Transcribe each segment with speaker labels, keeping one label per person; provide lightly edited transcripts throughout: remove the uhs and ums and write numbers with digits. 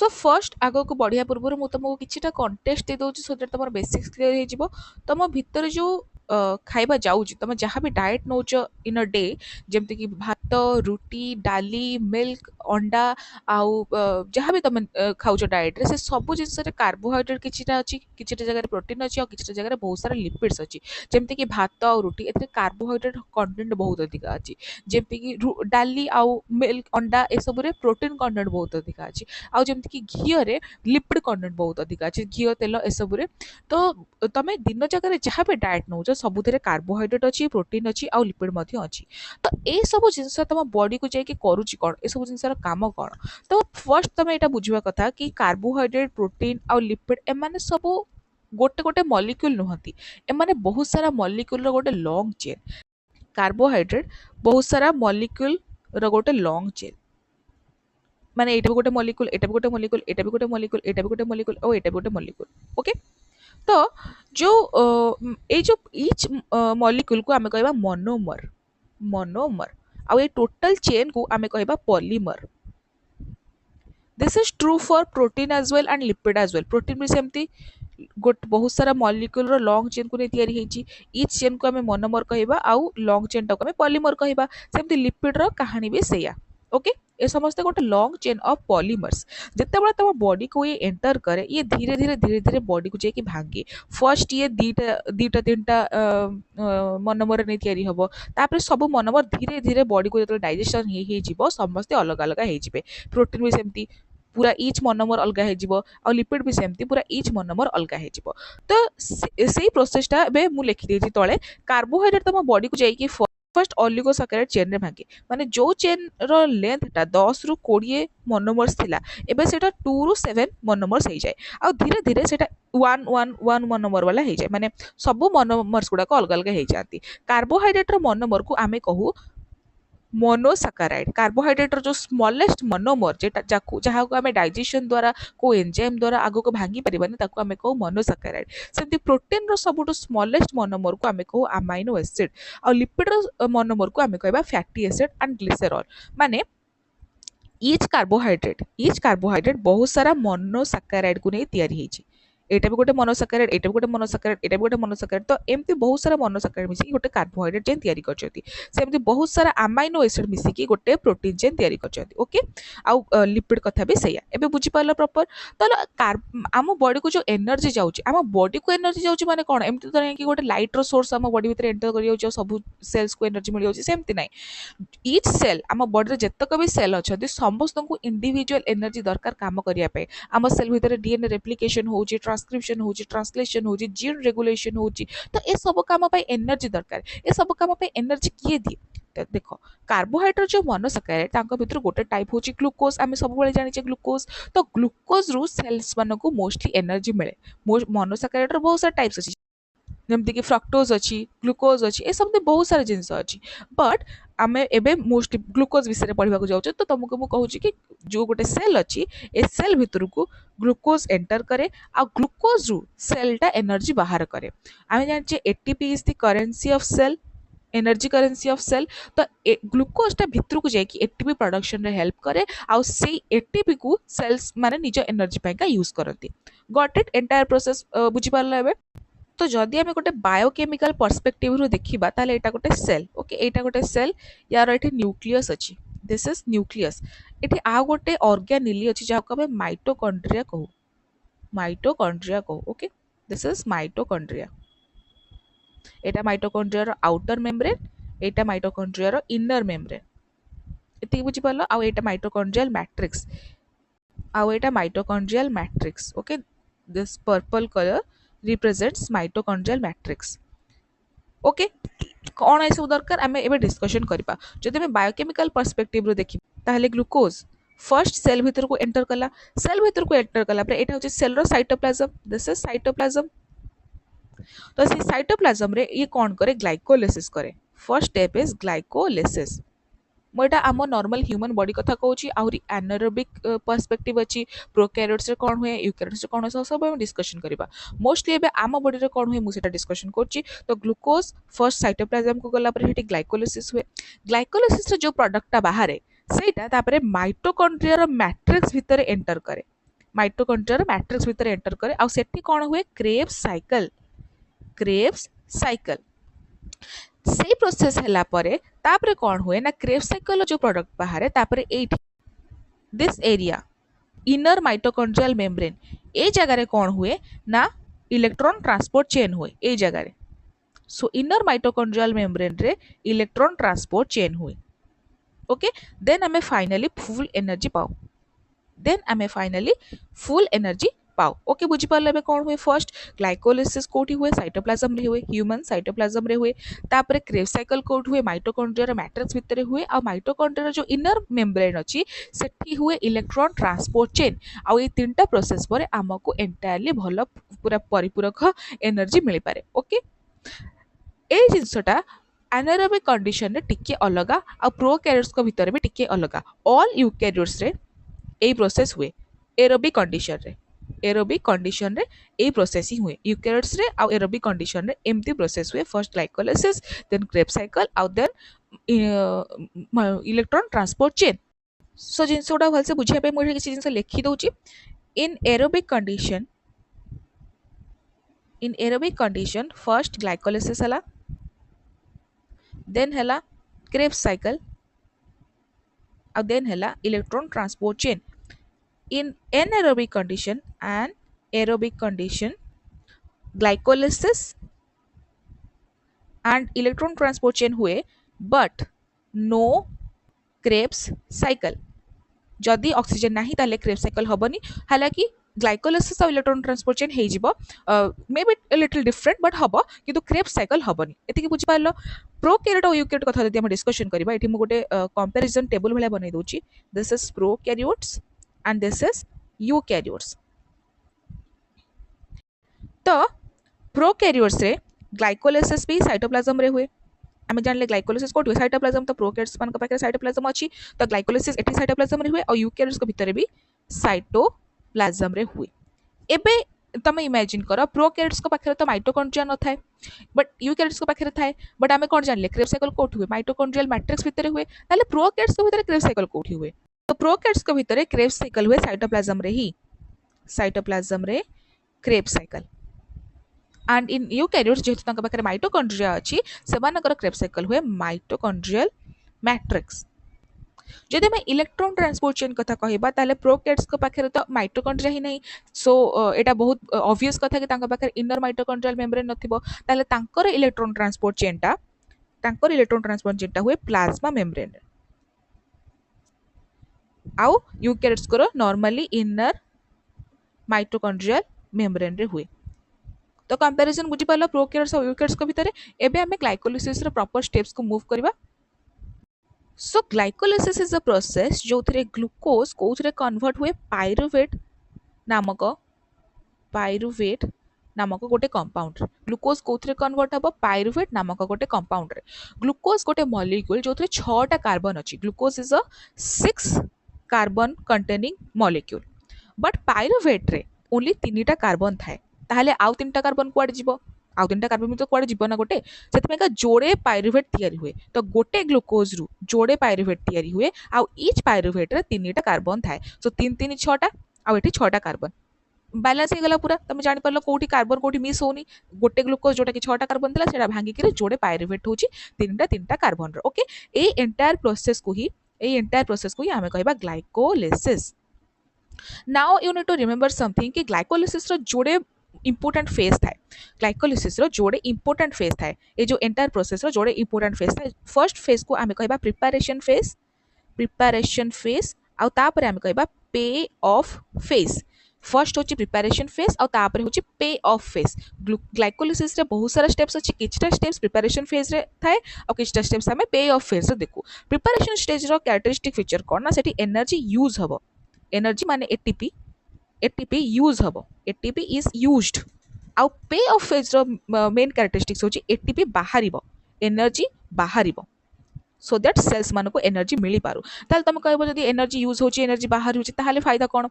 Speaker 1: So first आग को बढ़िया पूर्व मुझे तुमको किसी कंटेस्ट दे दूँ सो दैट तुम बेसिक्स क्लियर हो तुम भितर जो खाइबा जाऊँगी तुम जहाँ भी diet notch in a day जमती कि भात रुटी डाली मिल्क अंडा आउ जहाँ भी तुम खाऊच डाएट से सब जिनस कार्बोहाइड्रेट किसी अच्छी किसी जगह प्रोटीन अच्छी और किसी जगह बहुत सारा लिपिड्स अच्छी जमती कि भात आ रुटी ए कार्बोहाइड्रेट कंटेंट बहुत अधिक अच्छी जमती कि डाली आउ मिल्क अंडा ए सब प्रोटीन कंटेंट बहुत अधिक अच्छी आउ जमती कि घीरे लिपिड कंटेंट बहुत अधिक अच्छे घी तेल एसबुरे तो तुम दिन जगह जहाँ भी डाएट नौ सब कार्बोहाइड्रेट अच्छी प्रोटीन अच्छी आउ लिपिड अच्छी तो ये सब जिनस तुम बॉडी को जाकि करुच्ची कौन ये सब जिनसर काम कौन तो फर्स्ट तुम यहाँ बुझा कथा कि कार्बोहाइड्रेट प्रोटीन आउ लिपिड एम सब गोटे गोटे मलिक्यूल नुहति एमाने बहुत सारा मलिक्यूल गोटे लंग चेन कार्बोहाइड्रेट बहुत सारा मलिक्यूल गोटे लंग चेन माने एटा भी गोटे मलिक्यूल एटा भी गोटे मलिक्यूल एटा भी गोटे मलिक्यूल एटा भी गोटे मलिक्यूल और एटा भी गोटे मलिक्यूल ओके तो जो ए जो ईच मलिक्यूल को आमे कहबा मोनोमर मोनोमर आ ये टोटल चेन को आमे कहबा polymer this is true for protein as well and lipid as well protein भी सेमती गोट बहुत सारा मलिक्यूल रो लॉन्ग चेन को तैयारी होईची ईच चेन को आमे मोनोमर कहबा आउ लॉन्ग चेन टाको आमे पॉलीमर कहबा सेमती लिपिड रो कहानी भी सेया ओके ये समस्त गोटे लॉन्ग चेन ऑफ पॉलीमर्स जितेबाला तुम बॉडी को ये एंटर करे ये धीरे धीरे बॉडी को जाकि भांगे फर्स्ट ये दीटा दीटा तीनटा मोनोमर नहीं तैयारी हम तापर सब मोनोमर धीरे धीरे बॉडी को जो डाइजेशन हो समस्ते अलग अलग हो प्रोटीन भी सेमती पूरा ईच मोनोमर अलग हो लिपिड भी सेमती पूरा ईच मोनोमर अलग हो तो से प्रोसेसटा मु लिखी देती तले कार्बोहाइड्रेट तुम बॉडी को जाकि फर्स्ट ऑलिगोसाकाराइड चेन रे भांगे माने जो चेन रो लेंथ टा 10 रु 20 मोनोमर्स थिला एबे सेटा 2 रु 7 मोनोमर्स हो जाए आ धीरे धीरे सेटा 1 मोनोमर वाला हो जाए माने सब मोनोमर्स गुडा को अलग अलग हो जाती कार्बोहाइड्रेट रो मोनोमर को आमे कहू मोनोसाकाराइड कार्बोहाइड्रेट जो स्मॉलेस्ट मोनोमर जहाँ को आमे डाइजेशन द्वारा को एंजाइम द्वारा आगो को भांगी परिबानी ताको आमे कहू मोनोसाकाराइड सेमती प्रोटीन रो सबुटो स्मॉलेस्ट मोनोमर को आमे कहू अमाइनो एसिड और लिपिड रो मोनोमर को आमे कहबा फैटी एसिड एंड ग्लिसरॉल माने ईच कार्बोहाइड्रेट बहुत सारा मोनोसाकाराइड को नहीं तैयारी होईची एटा भी गोटे मोनोसाकाराइड एटा भी गोटे मोनोसाकाराइड एटा भी गोटे मोनोसाकाराइड तो एमती बहुत सारा मोनोसाकाराइड मिसी गोटे कार्बोहाइड्रेट चेन तैयारी करछथि सेमती बहुत सारा अमाइनो एसिड मिसी की गोटे प्रोटीन चेन तैयारी करछथि ओके आउ लिपिड कथा भी सैया एबे बुझी पाला प्रॉपर तो आम बॉडी को जो एनर्जी जाउची आम बॉडी को एनर्जी जाउची माने कोन एमती तो नहीं कि गोटे लाइट रो सोर्स आम बॉडी भीतर एंटर करि जाउची सब सेल्स को एनर्जी मिल जाउची सेमती नहीं ईच सेल आम बॉडी रे जतक भी सेल अछथि समस्त को इंडिविजुअल एनर्जी दरकार काम करिया पे आम सेल भीतर डीएनए रेप्लिकेशन होउची ट्रांसक्रिप्शन होउची ट्रांसलेशन होउची जीन रेगुलेशन होउची तो ए सब काम पे एनर्जी दरकार ए सब काम पे एनर्जी किए दिए तो देखो कार्बोहाइड्रेट जो मोनोसाकाराइड तांको भीतर गोटे टाइप होची ग्लूकोज आमे सब बेले जानिचे ग्लूकोज तो ग्लूकोज रु सेल्स मानको मोस्टली एनर्जी मिले मोनोसाकाराइड रो बहुत सारा टाइप्स अछि जमती कि फ्रक्टोज अच्छी ग्लूकोज अच्छी ए सब बहुत सारा जिनस अच्छी बट आम एबे मोस्ट ग्लूकोज विषय पढ़ा जाऊँ तो तुमको मुझे कहूँ कि जो गोटे सेल अच्छी ए सेल भितर को ग्लूकोज एंटर करे आ ग्लूकोज रु सेलटा एनर्जी बाहर करे आम जाने ATP is the currency of cell energy currency of cell तो ग्लूकोजटा भितर को जाकि एटीपी प्रोडक्शन रे हेल्प करे आ से एटीपी को सेल्स माने निज एनर्जी पाइका यूज करती गॉट इट एंटायर प्रोसेस बुझी पारला एबे तो जदि आम गोटे बायोकेमिकल पर्सपेक्टिव रु देखिबा ताले एटा गोटे सेल ओके एटा गोटे सेल यार एठी न्यूक्लियस अछि दिस इज न्यूक्लियस एठी आ गोटे ऑर्गेनेली अछि जाको हम माइटोकॉन्ड्रिया कहू okay this is mitochondria Etah mitochondria row outer membrane Etah mitochondria row inner membrane एति बुझी पालो आ एटा mitochondrial matrix okay this purple colour represents mitochondrial matrix okay कौन ऐसे दरकार आम एबे डिस्कशन करबा जदि हम बायोकेमिकल पर्सपेक्टिव रो देखि ताहले ग्लूकोज फर्स्ट सेल भीतर को एंटर कला पर एटा होचे सेल रो साइटोप्लाज्म दिस इज साइटोप्लाज्म तो से साइटोप्लाज्म रे ये कौन करे ग्लाइकोलाइसिस करे फर्स्ट स्टेप इज ग्लाइकोलाइसिस मोटा आम नॉर्मल ह्यूमन बॉडी कथा कहूँ आहरी एनारोबिक पर्सपेक्टिव अच्छी प्रोकैरियोट्स रे कौन हुए यूकैरियोट्स रे कौन हुए सब हम डिस्कशन करबा मोस्टली एबे आम बॉडी रे कौन हुए मुझे डिस्कशन करछि तो ग्लूकोज फर्स्ट साइटोप्लाज्म को गला पर हेटी ग्लाइकोलाइसिस हुए ग्लाइकोलाइसिस रे जो प्रोडक्टटा बाहर सेटा तापरे माइटोकॉन्ड्रिया रो मैट्रिक्स भीतर एंटर करे माइटोकॉन्ड्रिया मैट्रिक्स भितर एंटर करे आ सेठी कोन हुए क्रेब्स साइकिल से प्रोसेस हला परे तापरे कोन हुए ना क्रेब्स साइकिल जो प्रोडक्ट बाहर तापरे एठी this area inner mitochondrial membrane ए जगह रे कोन हुए ना इलेक्ट्रॉन ट्रांसपोर्ट चेन हुए ए जगह रे सो इनर माइटोकॉन्ड्रियल मेम्ब्रेन रे इलेक्ट्रॉन ट्रांसपोर्ट चेन हुए ओके देन हमें फाइनली फुल एनर्जी पाओ देन आमे फाइनली फुल एनर्जी पाओ ओके बुझी पाले बे कोन हुए फर्स्ट ग्लाइकोलिसिस कोठी हुए साइटोप्लाज्म रे हुए ह्यूमन साइटोप्लाज्म रे हुए तापरे क्रेब्स साइकिल कोठ हुए माइटोकॉन्ड्रिया रे मैट्रिक्स भितरे हुए आ माइटोकॉन्ड्रिया जो इनर मेम्ब्रेन अछि सेठी हुए इलेक्ट्रॉन ट्रांसपोर्ट चेन आ ए तीनटा प्रोसेस पर हमको एंटायरली भलो पूरा परिपूरक एनर्जी मिल पारे ओके ए जिंसटा एनारोबिक कंडीशन रे टिके अलगा आ प्रोकैरियोट्स को भितर भी टिके अलगा ऑल यूकैरियोट्स रे ए प्रोसेस हुए एरोबिक कंडीशन रे ए प्रोसेस ही हुए यूकैरियोट्स रे आ एरोबिक कंडीशन रे एमती प्रोसेस हुए first glycolysis then Krebs cycle आ then electron transport chain so जिनस गुडा भलसे बुझिया पे मोर किसी जिनस लिखि दउची in aerobic condition first glycolysis हला देन हला क्रेब्स साइकिल आ देन हला electron transport chain in anaerobic condition and aerobic condition glycolysis and electron transport chain हुए but no Krebs cycle जदि ऑक्सीजन नाही ताले क्रेब्स साइकिल हबनी हालांकि ग्लाइकोलाइसिस और इलेक्ट्रॉन ट्रांसपोर्ट चेन हे जिवो may be a little different but हबो किंतु Krebs cycle हबनी एति कि बुझि पारलो प्रोकैरियोट और यूकैरियोट कथा जदि हम डिस्कशन करबा एठी मु गोटे कंपैरिजन टेबल भला बनै दोची this is prokaryotes and this is eukaryotes तो प्रोकैरियोट्स रे ग्लाइकोलाइसिस भी साइटोप्लाज्म रे हुए आमे जानले ग्लाइकोलाइसिस कोट हुए साइटोप्लाज्म तो प्रोकैरियोट्स मान पाखे साइटोप्लाज्म अछि तो ग्लाइकोलाइसिस एठी साइटोप्लाज्म रे हुए और यूकैरियोट्स को भीतर भी साइटोप्लाज्म रे हुए एबे तमे इमेजिन करो प्रोकैरियोट्स को पाखे तो माइटोकॉन्ड्रिया न थाए बट यूकैरियोट्स को पाखे थाए बट आमे कोन जानले क्रेब्स साइकिल कोट हुए माइटोकॉन्ड्रियल मैट्रिक्स भीतर हुए ताले प्रोकैरियोट्स को भीतर क्रेब्स साइकिल कोठी हुए तो प्रोकैरियोट्स को भीतर क्रेब्स साइकिल हुए साइटोप्लाज्म रे Krebs cycle and in eukaryotes जेहेतु तांका पाखरे माइटोकॉन्ड्रिया अछि सेमानकर क्रेब्स साइकिल हुए माइटोकॉन्ड्रियल मैट्रिक्स जदि हम इलेक्ट्रॉन ट्रांसपोर्ट चेन कथा कहबा ताले प्रोकैरियोट्स को पाखरे तो माइटोकॉन्ड्रिया ही नहीं सो एटा बहुत ऑब्वियस कथा कि तांका पाखरे इनर माइटोकॉन्ड्रियल मेम्ब्रेन नथिबो ताले तांकर इलेक्ट्रॉन ट्रांसपोर्ट चेनटा हुए प्लाज्मा मेम्ब्रेन आउ यूकैरियोट्स को नॉर्मली इनर माइटोकॉन्ड्रियल मेम्ब्रेन रे हुए तो कंपैरिजन बुझी पालो प्रोकैरियोट्स और यूकैरियोट्स को भीतर एबे हमें ग्लाइकोलाइसिस रे प्रॉपर स्टेप्स को मूव करबा सो ग्लाइकोलाइसिस इज अ प्रोसेस जो थरे ग्लूकोज कोथरे कन्वर्ट हुए पाइरुवेट नामक गोटे कंपाउंड ग्लूकोज कोथरे कन्वर्ट हबो पाइरुवेट नामक गोटे कंपाउंड रे ग्लूकोज गोटे मॉलिक्यूल जो थरे 6टा कार्बन अछि glucose is a 6 carbon containing molecule but pyruvate रे ओनली 3टा कार्बन थाए ताहले आउ 3टा कार्बन कुआड जिवो आउ 3टा कार्बन तो कुआड जिवो ना गोटे सेतमेका जोड़े पाइरुवेट तयारी हुए तो गोटे ग्लूकोज रु जोड़े पाइरुवेट तयारी हुए आउ ईच पाइरुवेट रे 3टा कार्बन थाए सो 3 3 6टा आउ एठी 6टा कार्बन बैलेंस हो गला पूरा तुम जानि परलो कोठी कार्बन कोठी मिस होनी गोटे ग्लूकोज जोटा कि 6टा कार्बन थला सेटा भांगी के जोड़े पाइरुवेट होची 3टा कार्बन रो ओके ए एंटायर प्रोसेस को ही हमें कहबा glycolysis now you need to remember something कि ग्लाइकोलाइसिस रो जोड़े इंपोर्टेंट फेज थाए ग्लाइकोलाइसिस रो जोड़े इंपोर्टेंट फेज थाए ए जो एंटायर प्रोसेस रो जोड़े इंपोर्टेंट फेज थाए फर्स्ट फेज को हमें कहबा प्रिपरेशन फेज आ तापर हमें कहबा पे ऑफ फेज फर्स्ट होची प्रिपरेशन फेज और तापर होची पे ऑफ फेज ग्लाइकोलाइसिस रे बहुत सारा स्टेप्स अछि किछटा स्टेप्स प्रिपरेशन फेज रे थाए और किछटा स्टेप्स हमें पे ऑफ फेज रे देखु प्रिपरेशन स्टेज रो कैरेक्टरिस्टिक फीचर कोन ना सेठी एनर्जी यूज हबो एनर्जी माने एटीपी यूज हबो एटीपी इज यूज्ड आउ पे ऑफ फेज रो मेन कैरेक्टरिस्टिक्स होची एटीपी बाहरिबो एनर्जी बाहरिबो सो दैट सेल्स मानको एनर्जी मिली पारु ताल तुम कहबो जदी एनर्जी यूज होची एनर्जी बाहर होची ताहाले फायदा कोन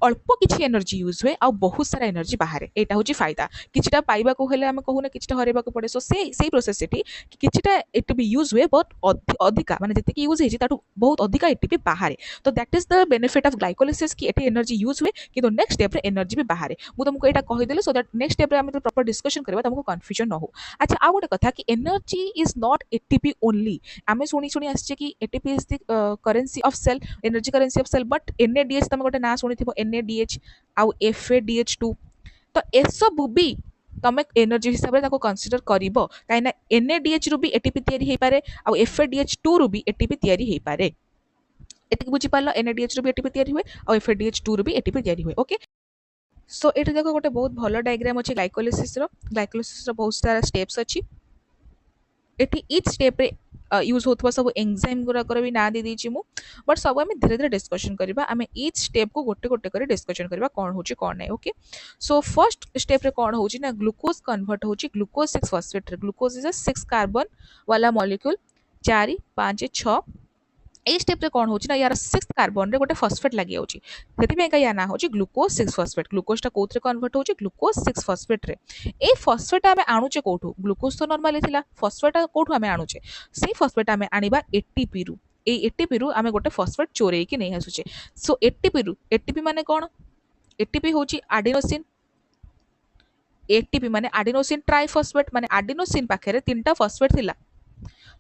Speaker 1: अल्प किसी एनर्जी यूज हुए आ बहुत सारा एनर्जी बाहर यहाँ हूँ फायदा किछिटा पाइबा को हेले आमे कहूने किछिटा हरेबा को पड़े सो से प्रोसेस सेठी किछिटा एटीपी यूज हुए बहुत अधिका माने जति यूज हेछि ताटू बहुत अधिका एटीपी बाहर तो that is the benefit of glycolysis कि एटी एनर्जी यूज हुए कि नेक्स्ट स्टेप रे एनर्जी भी बाहर मु तुमको एटा कहि देले सो दैट नेक्स्ट स्टेप रे आमे प्रॉपर डिस्कशन करबा तुमको कंफ्यूजन न हो। अच्छा आ गोटे कथा कि energy is not ATP only आमे सुनी सुनी आछे कि ATP is the currency of cell energy currency of cell but NADH तुम गोटे ना सुनिथिबो एनएडीएच आउ एफएडीएच2 तो एसबु भी तमे एनर्जी हिसाब से कनसीडर करिवो काइना एनएडीएच रु भी एटीपी तयारी हेई पारे आउ एफएडीएच2 रु भी एटीपी तयारी हेई पारे एतिक बुझी पारलो एनएडीएच रु भी एटीपी तयारी हुए आउ एफएडीएच2 रु भी एटीपी तयारी हुए ओके। सो एठी देखो गोटे बहुत भलो डायग्राम अछि ग्लाइकोलिसिस रो बहुत सारा स्टेप्स अछि एठी ईच स्टेप रे यूज होथबा सब एंजाइम गुराकर भी ना दे दीची मु बट सब आम धीरे धीरे डिस्कशन करबा आम ईच स्टेप को गोटे गोटे कर डिस्कशन करबा कोन होची कोन नै ओके। सो फर्स्ट स्टेप रे कोन होची ना ग्लूकोज कन्वर्ट होची ग्लूकोज 6 फॉस्फेट रे ग्लूकोज इज अ 6 कार्बन वाला मॉलिक्यूल 4 5 6 ए स्टेप रे कोन होची ना यार 6 कार्बन रे गोटे फॉस्फेट लागि होची सेति में का या ना होची ग्लूकोज 6 फॉस्फेट ग्लूकोज टा कोथरे कन्वर्ट होची ग्लूकोज 6 फॉस्फेट रे ए फॉस्फेट आमे आणुचे कोठू ग्लूकोज तो नॉर्मली थिला फॉस्फेट कोठू आमे आणुचे से फॉस्फेट आमे आनिबा एटीपी रु ए एटीपी रु आमे गोटे फॉस्फेट चोरे की नै आसुचे। सो एटीपी माने कोन एटीपी होची एडिनोसिन एटीपी माने एडिनोसिन ट्राइफॉस्फेट माने एडिनोसिन पाखरे तीनटा फॉस्फेट थिला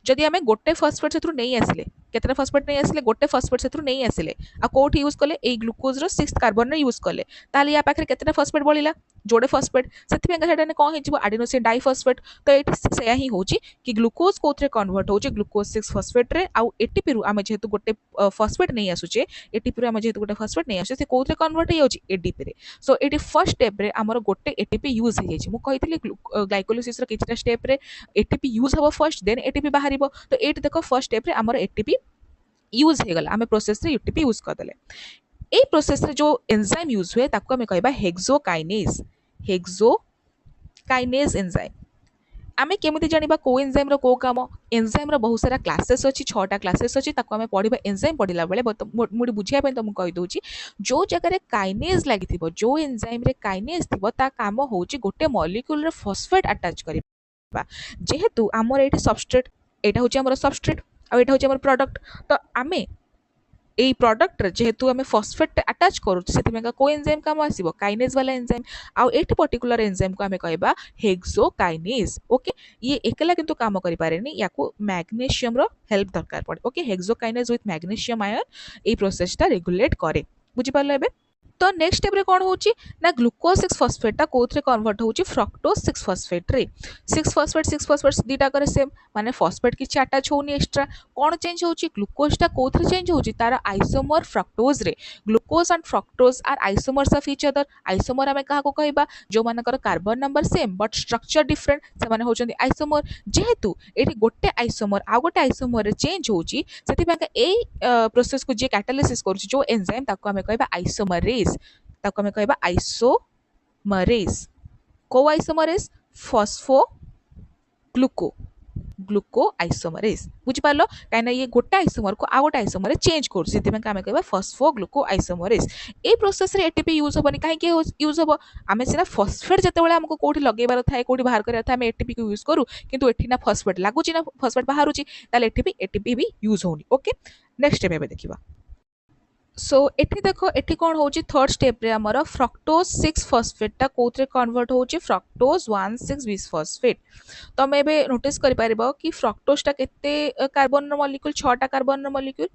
Speaker 1: जदि आमे गोटे फॉस्फेट सेथु नै आसिले केतरा फॉस्फेट नै आसिले गोटे फॉस्फेट सेथु नै आसिले आ कोठी यूज कले ए ग्लूकोज रो 6th कार्बन रे यूज कले ताले या पाखरे केतरा फॉस्फेट बळिला जोड़े फॉस्फेट सेथि में सेटा ने कोन हेजिबो एडिनोसिन डाइफॉस्फेट तो एटी सेया ही होची कि ग्लूकोज कोथरे कन्वर्ट होची ग्लूकोज 6 फॉस्फेट रे आ एटीपी रु आमे जेहेतु गोटे फॉस्फेट नै आसुचे एटीपी रु आमे जेहेतु गोटे फॉस्फेट नै आसुचे से कोथरे कन्वर्ट हे होची एटीपी रे। सो एटी फर्स्ट स्टेप रे हमर गोटे एटीपी यूज हे जेछि मु कहितली ग्लाइकोलिसिस रो किछटा स्टेप रे एटीपी यूज हबो फर्स्ट देन एटीपी बाहरिबो तो एटी देखो फर्स्ट स्टेप रे हमर एटीपी यूज हे गला आमे प्रोसेस रे एटीपी यूज कर देले ए प्रोसेस रे जो एंजाइम यूज हुए ताको आमे कहबा हेक्सोकाइनेज एंजाइम आमे केमिति जानिबा को एंजाइम रो को काम एंजाइम रो बहुत सारा क्लासेस अछि 6टा क्लासेस अछि ताको आमे पढिबा एंजाइम पढिला बेले मुडी बुझिया पे तुम कहि दोछि जो जगह रे काइनेज लागिथिबो जो एंजाइम रे काइनेज थिबो ता काम होछि गोटे मॉलिक्यूल रे फॉस्फेट अटैच करिबा जेहेतु हमर एठी सबस्ट्रेट एटा होछि हमर सबस्ट्रेट आ एटा होछि हमर प्रोडक्ट तो आमे এই প্রডক্ট যেহেতু আমি ফসফেট আটাচ করুছি সেথিমেকা কো এনজাইম কাম আসিবো কাইনেজ वाला एंजाइम आ एठी पर्टिकुलर एंजाइम को आमे कहबा हेक्सोकाइनेज ओके ये एकला किंतु काम करि पारेनी याको मैग्नीशियम रो हेल्प दरकार पड़े okay hexokinase with magnesium ion a process टा रेगुलेट करे बुझि पारले एबे। तो नेक्स्ट स्टेप रे कोन होची ना ग्लूकोज 6 फॉस्फेट टा कोथरे कन्वर्ट होची फ्रक्टोज 6 फॉस्फेट रे 6 फॉस्फेट दीटा करे सेम माने फॉस्फेट की अटैच होनी एक्स्ट्रा कोन चेंज होची ग्लूकोज टा कोथरे चेंज होची तार आइसोमर फ्रक्टोज रे glucose and fructose are isomers of each other isomer हमें कहा को कहबा जो मानकर carbon number same but structure different से माने होचंदी आइसोमर जेहेतु एठी गोटे आइसोमर आ गोटे आइसोमर रे चेंज होची सेति बाका ए प्रोसेस को जे कैटालिसिस करची जो एंजाइम ताको हमें कहबा आइसोमरेज ताको हमें कहबा आइसोमरेज को आइसोमरेज फॉस्फो ग्लूको आइसोमरेज बुझी पारलो काइना ये गोटे आइसोमर को आ गोटे आइसोमर चेंज करछ सेति में कामे कहबा फॉस्फो ग्लूको आइसोमरेज ए प्रोसेस रे एटीपी यूज होबनी काहे के यूज होबो आमे सिना फॉस्फेट जते बेले हमको कोठी लगेबार थाए कोठी बाहर करिया थाए हम एटीपी को यूज करू किंतु एठी ना फॉस्फेट लागुची ना फॉस्फेट बाहरुची ताले एटीपी भी यूज होनी ओके। नेक्स्ट स्टेप एबे देखिबा सो एठी देखो एठी कोन होची थर्ड स्टेप रे हमर फ्रक्टोज 6 फॉस्फेट टा कोथरे कन्वर्ट होची फ्रक्टोज 1,6 बिसफॉस्फेट तो हम एबे नोटिस करि पारिबो कि फ्रक्टोज टा केते कार्बन रो मॉलिक्यूल 6 टा कार्बन रो मॉलिक्यूल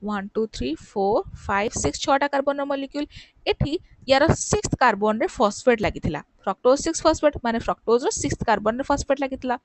Speaker 1: 1 2 3 4 5 6 6 टा कार्बन रो मॉलिक्यूल एठी यार 6th कार्बन रे फॉस्फेट लागिथिला फ्रक्टोज 6 फॉस्फेट माने फ्रक्टोज रो 6th कार्बन रे फॉस्फेट लागिथिला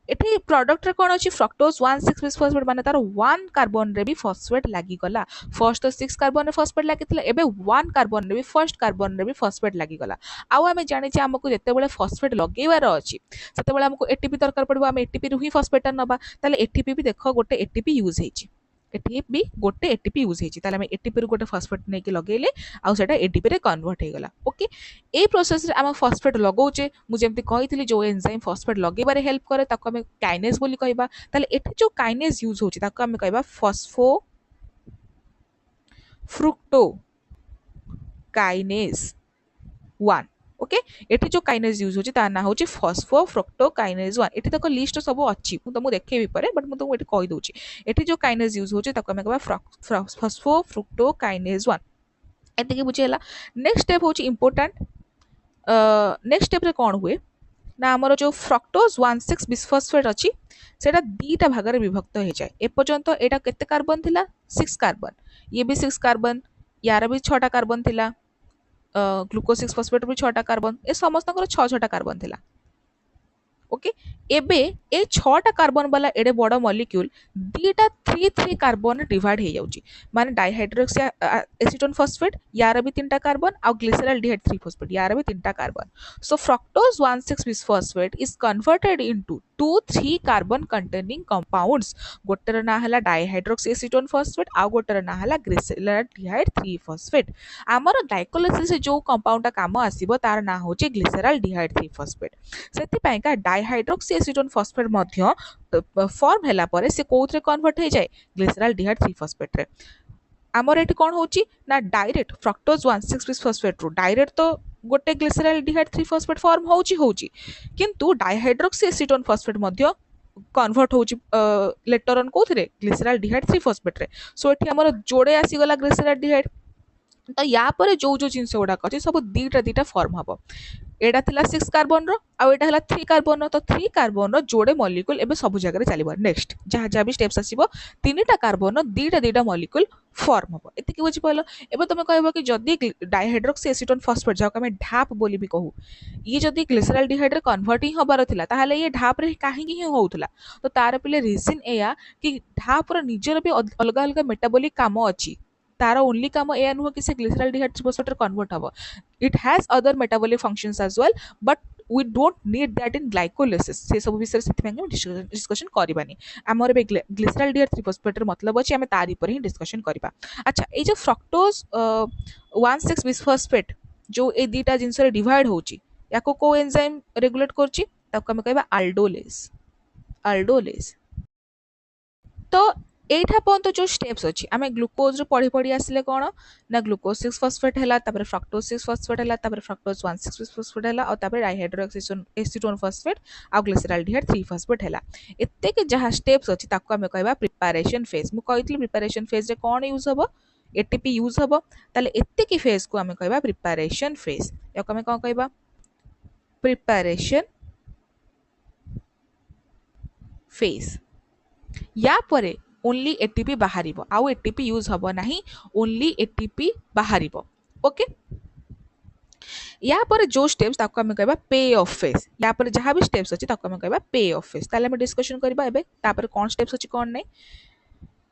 Speaker 1: एठी प्रोडक्ट रे कोन अछि फ्रक्टोज 1,6 बिसफॉस्फेट माने तार 1 कार्बन रे भी फॉस्फेट लागि गला फर्स्ट तो 6 कार्बन रे फॉस्फेट लागिथिला एबे 1 कार्बन रे भी फर्स्ट कार्बन रे भी फॉस्फेट लागि गला आउ आमे जानि जे हमकु जते बेले फॉस्फेट लगेबार अछि सेते बेले हमकु एटीपी दरकार पड़बो आमे एटीपी रु ही फॉस्फेट नबा ताले एटीपी भी देखो गोटे एटीपी यूज हेछि एटीपी गोटे एटीपी यूज हेछि ताले हमें एटीपी रु गोटे फॉस्फेट नै के लगेले आउ सेटा एटीपी रे कन्वर्ट हे गला ओके। ए प्रोसेस रे हम फॉस्फेट लगौचे मु जेमति कहितली जो एंजाइम फॉस्फेट लगेबारे हेल्प करे ताको हमें काइनेज बोली कहबा ताले एठी जो काइनेज यूज होछि ताको हमें कहबा फॉस्फो फ्रुक्टो काइनेज 1 ओके एठी जो काइनेज यूज होची तार ना होची फॉस्फोफ्रुक्टोकाइनेज 1 एठी तक लिस्ट सब अछि मु तुमको देखैबी परे बट मु तुमको एठी कहि दोची एठी जो काइनेज यूज होची ताको हम कहबा फॉस्फोफ्रुक्टोकाइनेज 1 एतिके बुझेला नेक्स्ट स्टेप होची इंपोर्टेंट नेक्स्ट स्टेप रे कोन हुए ना आमर जो फ्रक्टोज 1,6 बिसफॉस्फेट अच्छी सेटा दीटा भाग में विभक्त हो जाए एपर्यंत एटा केते कार्बन थिला 6 कार्बन ये भी 6 कार्बन यार भी 6टा कार्बन थिला ग्लूकोज 6 फॉस्फेट भी 6टा कार्बन ए समस्त 6 कार्बन थिला ओके एबे ए 6टा कार्बन वाला एडे बड़ मॉलिक्यूल दीटा 3 कार्बन डिवाइड हो जाउची माने डाइहाइड्रोक्सी एसीटोन फॉस्फेट यार भी 3टा कार्बन आ ग्लिसरॉल्डिहाइड 3 फॉस्फेट यार भी 3टा carbon so fructose 1,6 bisphosphate is converted into 2-3 carbon containing compounds गोटेर ना हला डाइहाइड्रोक्सी एसीटोन फॉस्फेट आ गोटेर ना हला ग्लिसरॉल्डिहाइड 3 फॉस्फेट आमर ग्लाइकोलाइसिस जो कंपाउंडटा काम आसीबो तार ना होचे ग्लिसरॉल्डिहाइड 3 फॉस्फेट सेतिपाइका डाइहाइड्रोक्सी एसीटोन फॉस्फेट मध्य फॉर्म हैला परे से कोथरे कन्वर्ट हो जाए ग्लिसरॉल्डिहाइड 3 फॉस्फेट रे आमर एठी कोन होची ना डायरेक्ट फ्रक्टोज 1,6 बिसफॉस्फेट रो डायरेक्ट तो गोटे ग्लिसरॉल्डिहाइड 3 फॉस्फेट फॉर्म होची किंतु डाइहाइड्रोक्सी एसीटोन फॉस्फेट मध्य कन्वर्ट होची लेटर ऑन कोथरे ग्लिसरॉल्डिहाइड 3 फॉस्फेट रे सो एठी हमर जोड़े आसी गला ग्लिसरॉल्डिहाइड तो या पर जो जिनस गुड़ाक अच्छे सब दीटा फॉर्म हम एटा थिला 6 कार्बन रो आ एटा हला 3 कार्बन रो तो 3 कार्बन रो जोड़े मॉलिक्यूल एबे सब जगह रे चलीबो नेक्स्ट जहाँ जहाँ भी स्टेप्स आसीबो तीनटा कार्बन रो दीटा मॉलिक्यूल फॉर्म हम एतिकी बुझी पालो एबे तुम कहबो कि जदी डाइहाइड्रोक्सी एसीटोन फॉस्फेट जाको हमें ढाप बोली भी कहू ये जदी ग्लिसरॉल्डिहाइड रे कन्वर्ट ही हबार थिला ताहाले ये ढाप रे काहे ही होउथला तो तार पिले रीजन एया कि ढाप रो निजर भी अलग अलग मेटाबॉलिक काम अछि तार ओनली काम एया नुह कि से ग्लिसरॉल्डिहाइड फॉस्फेट कन्वर्ट हबो it has other metabolic functions as well but we don't need that in glycolysis से सब विषय से डिस्कशन करबानी आमर बे ग्लिसरॉल्डिहाइड 3 फॉस्फेट मतलब अछि हमें तारी पर ही डिस्कशन करबा अच्छा ए जो फ्रक्टोज 1,6 बिसफॉस्फेट जो ए दीटा जिंस रे डिवाइड होची याको को एंजाइम रेगुलेट करची ताको हम कहबा अल्डोलेज तो एठा पर्यंत जो स्टेप्स अच्छी आम ग्लूकोज पढ़ी पढ़ी आसिले कौन ना ग्लूकोज 6 फॉस्फेट है फ्रक्टोज 6 फॉस्फेट है फ्रक्टोज 1,6 फॉस्फेट है और डाइहाइड्रोक्सी एसीटोन फॉस्फेट आ ग्लिसरॉल्डिहाइड 3 फॉस्फेट है एते के जहाँ स्टेप्स अच्छी ताको आम कहबा प्रिपरेशन फेज मु कहितली प्रिपरेशन फेज रे कौन यूज हबो एटीपी यूज हबो ताले एते की फेज को आम कहबा प्रिपरेशन फेज याको आम कौन कहबा प्रिपरेशन फेज या परे ओनली एटीपी बाहर आउ एटीपी यूज हम ना ओनली एटीपी बाहर ओके या पर जो स्टेप्स ताको हमें कहबा पे ऑफ फेज या पर जहाँ भी स्टेप्स अच्छी ताको हमें कहबा पे ऑफ फेज ताले हमें डिस्कशन करबा एबे तापर कौन स्टेप्स अच्छी कौन नहीं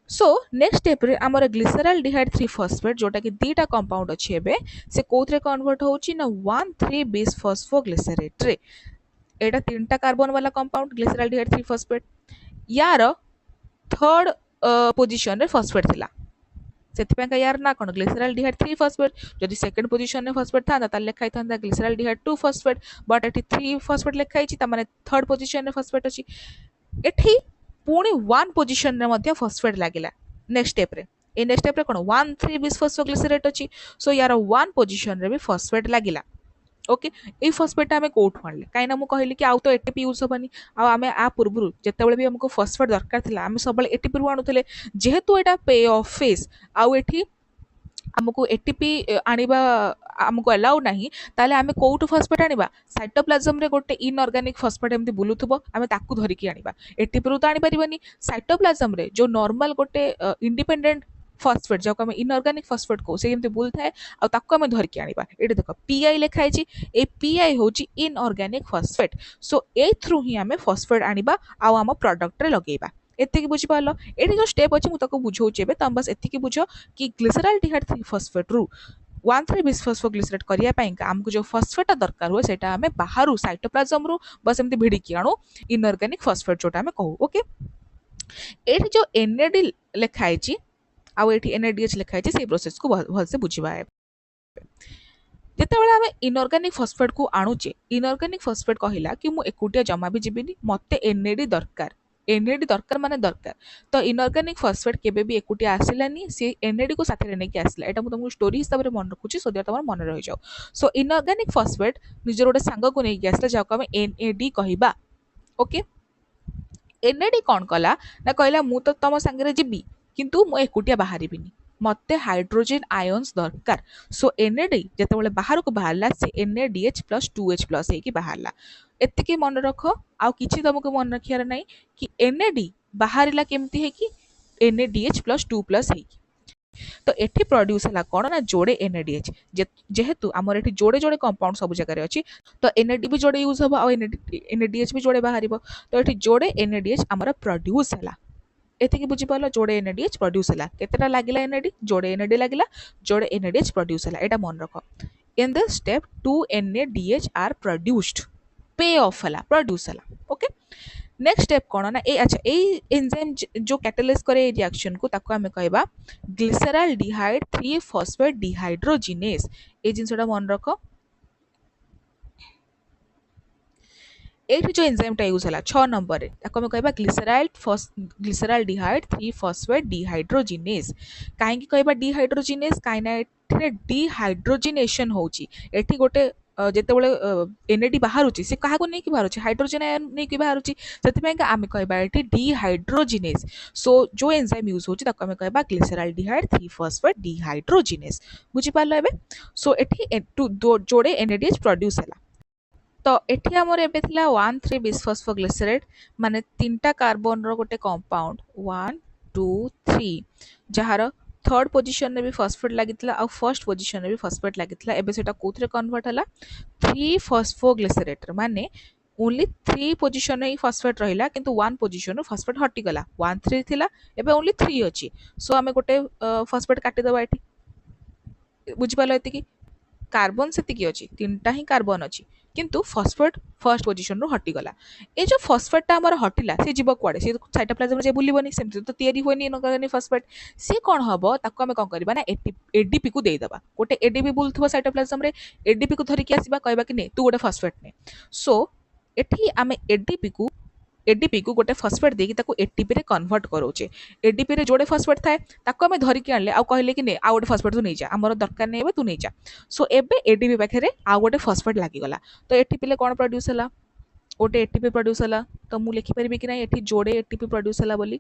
Speaker 1: सो नेक्स्ट स्टेप रे हमर ग्लिसरॉल्डिहाइड 3 फॉस्फेट जोटा कि दीटा कंपाउंड अच्छी एबे से कोथरे कन्वर्ट होची ना 1,3 बिस फॉस्फोग्लिसरेट रे एटा 3टा कार्बन वाला कंपाउंड ग्लिसरॉल्डिहाइड 3 फॉस्फेट यार थर्ड पोजिशन रे फॉस्फेट थिला सेतिपाई यार ना कौन ग्लिसरॉल्डिहाइड 3 फॉस्फेट जदि सेकंड पोजिशन रे फॉस्फेट था ताले लिखाई था ग्लिसरॉल्डिहाइड 2 फॉस्फेट बट एठी 3 फॉस्फेट लिखाई छि त माने थर्ड पोजिशन रे फॉस्फेट अछि एठी पुणी 1 पोजिशन रे मध्ये फॉस्फेट लागिला नेक्स्ट स्टेप रे ए नेक्स्ट स्टेप रे कोन 1,3 बिसफॉस्फोग्लिसरेट अछि सो यार 1 पोजिशन रे भी फॉस्फेट लागिला ओके ए फॉस्फेट आमे कोठु आनले काई ना मु कहली कि आउ तो एटीपी यूज होबनी आ आमे आ पूर्वरु जेतेबेले भी हमको फॉस्फेट दरकार थिला आमे सबले एटीपी रु आनुथले जेहेतु एटा पे ऑफ फेज आउ एठी हमको एटीपी आनिबा हमको अलाउ नहीं ताले आमे कोठु फॉस्फेट आनिबा साइटोप्लाज्म रे गोटे इनऑर्गेनिक फॉस्फेट एमती बुलुथबो आमे ताकू धरि कि आनिबा एटीपी रु तो आनि परिबनी साइटोप्लाज्म रे जो नॉर्मल गोटे इंडिपेंडेंट फॉस्फेट जो आम इनऑर्गेनिक फॉस्फेट को से एमती बुल थाए आम धरिकी आनिबा एठी देख पीआई लिखाई छि ए पीआई होची inorganic phosphate so A through ही आमे फॉस्फेट आनिबा आ आम प्रोडक्ट रे लगेबा एतिकी बुझी पालो एठी जो स्टेप अछि मु ताको बुझौछि एबे तम बस एतिकी बुझो कि ग्लिसरॉल्डिहाइड 3 फॉस्फेट रु 1,3 बिसफॉस्फोग्लिसरेट करिया पई हमको जो फॉस्फेट दरकार हुए सेटा हमें बाहरु साइटोप्लाज्म रु बस एमती भिडिकी आणु इनऑर्गेनिक फॉस्फेट जोटा हमें कहू ओके एठी जो एनएडी लिखाई छि आउ एठी एनएडीएच लिखाई छि से प्रोसेस को भल से बुझिबा है जेतेबेले आमे इनऑर्गेनिक फॉस्फेट को आणुचे इनऑर्गेनिक फॉस्फेट कहिला कि मु एकुटिया जमा भी जिबिनी मते एनएडी दरकार एनएडी दरकार माने दरकार तो इनऑर्गेनिक फॉस्फेट केबे भी एकुटिया आसिलानी सी एनएडी को साथे नेकी आसिला एटा मु तुमको स्टोरी हिसाब रे मन रखुची सो दैट तमर मन रहि जाओ सो इनऑर्गेनिक फॉस्फेट निजर गोटे सांग को नेकी आसिला जाको हम एनएडी कहिबा ओके एनएडी कौन कला ना कहला मु तो तुम सांगे जीवी किंतु मु एकुटिया बाहर मते हाइड्रोजन आयन्स दरकार सो एनएडी जिते बाहर को बाहरला से NaDH प्लस 2H प्लस होगी बाहरला एतिकी मन रख आउ किछि तुमको मन रखियार नहीं कि एनएडी बाहरला केमती है कि NaDH प्लस 2 प्लस है तो एठी प्रोड्यूस है कौन ना जोड़े NaDH जेहेतु आमर एठी जोड़े जोड़े कंपाउंड सब जगह अच्छी तो NAD भी जोड़े यूज हम NaDH भी जोड़े बाहर तो ये जोड़े NaDH आमर प्रोड्यूस है एतिकी बुझिपाल जोड़े NaDH प्रोड्यूस है केतेटा लागिला NAD जोड़े NAD लागिला जोड़े NaDH प्रोड्यूस है एटा मन रख in the step 2 NaDH are produced pay off है प्रोड्यूस है ओके नेक्स्ट स्टेप कौन ना ए अच्छा ए एंजाइम जो कैटालाइज करे रिएक्शन को ताको हमें कहबा ग्लिसरल्डिहाइड 3 फॉस्फेट डिहाइड्रोजिनेज ए जिनसटा मन रख एठी जो एंजाइम टा यूज हला 6 नंबर रे ताको हमें कहबा ग्लिसरल्डिहाइड 3 फॉस्फेट डिहाइड्रोजिनेज काहे की कहबा डिहाइड्रोजिनेज काहे ना एठी डिहाइड्रोजिनेशन होची एठी गोटे जेतेबेले एनएडी बाहरुची से काहाको नहीं कि बाहरुची हाइड्रोजन आयन नहीं कि बाहरुची सेति का आमे कहबा एठी डिहाइड्रोजिनेज सो जो एंजाइम यूज होची ताको हमें कहबा ग्लिसरल्डिहाइड 3 फॉस्फेट डिहाइड्रोजिनेज बुझी पालो एबे सो एठी जोड़े एनएडीएच प्रोड्यूस हला तो एठी हमर एबे थिला 1,3 बिसफॉस्फोग्लिसरेट माने तीनटा कार्बन रो गोटे कंपाउंड 1 2 3 जहार थर्ड पोजीशन रे भी फॉस्फेट लागितला आ फर्स्ट पोजीशन रे भी फॉस्फेट लागितला एबे सेटा कोथरे कन्वर्ट हला 3 फॉस्फोग्लिसरेट माने ओनली 3 पोजीशन रे फॉस्फेट रहिला किंतु 1 पोजीशन रो फॉस्फेट हटि गला 1 3 थिला एबे ओनली 3 अछि सो हमें गोटे फॉस्फेट काटि दबा एठी बुझि पालो एति की कार्बन सेतिकी अछि तीनटा ही कार्बन अछि किंतु फॉस्फेट फर्स्ट पोजीशन रो हटि गला ए जो फॉस्फेट हमर हटिला से जीव कुआडे से साइटोप्लाज्म जे बुलिबनी सेमति तो तयारी होनी इनऑर्गेनिक फॉस्फेट से कोन हबो ताको हमें कोन करबा ना एडीपी को देई दबा गोटे एडीपी बुलथबो साइटोप्लाज्म रे एडीपी को धरि के आसीबा कहबा कि ने तू गोटे फॉस्फेट ने सो एठी हमें एडीपी को गोटे फॉस्फेट देकी ताको एटीपी रे कन्वर्ट करोचे एडीपी रे जोड़े फॉस्फेट थाए ताको हमें धरिकी आनले आ कहले कि ने आ गोटे फॉस्फेट तू नहीं जा हमर दरकार नै एबे तू नहीं जा सो एबे एडीपी पाखे आ गोटे फॉस्फेट लागी गला तो एटीपी ले कोन प्रोड्यूस हला गोटे एटीपी प्रोड्यूस हला तो मु लिखि परिबी कि नै एठी जोड़े एटीपी प्रोड्यूस हला बोली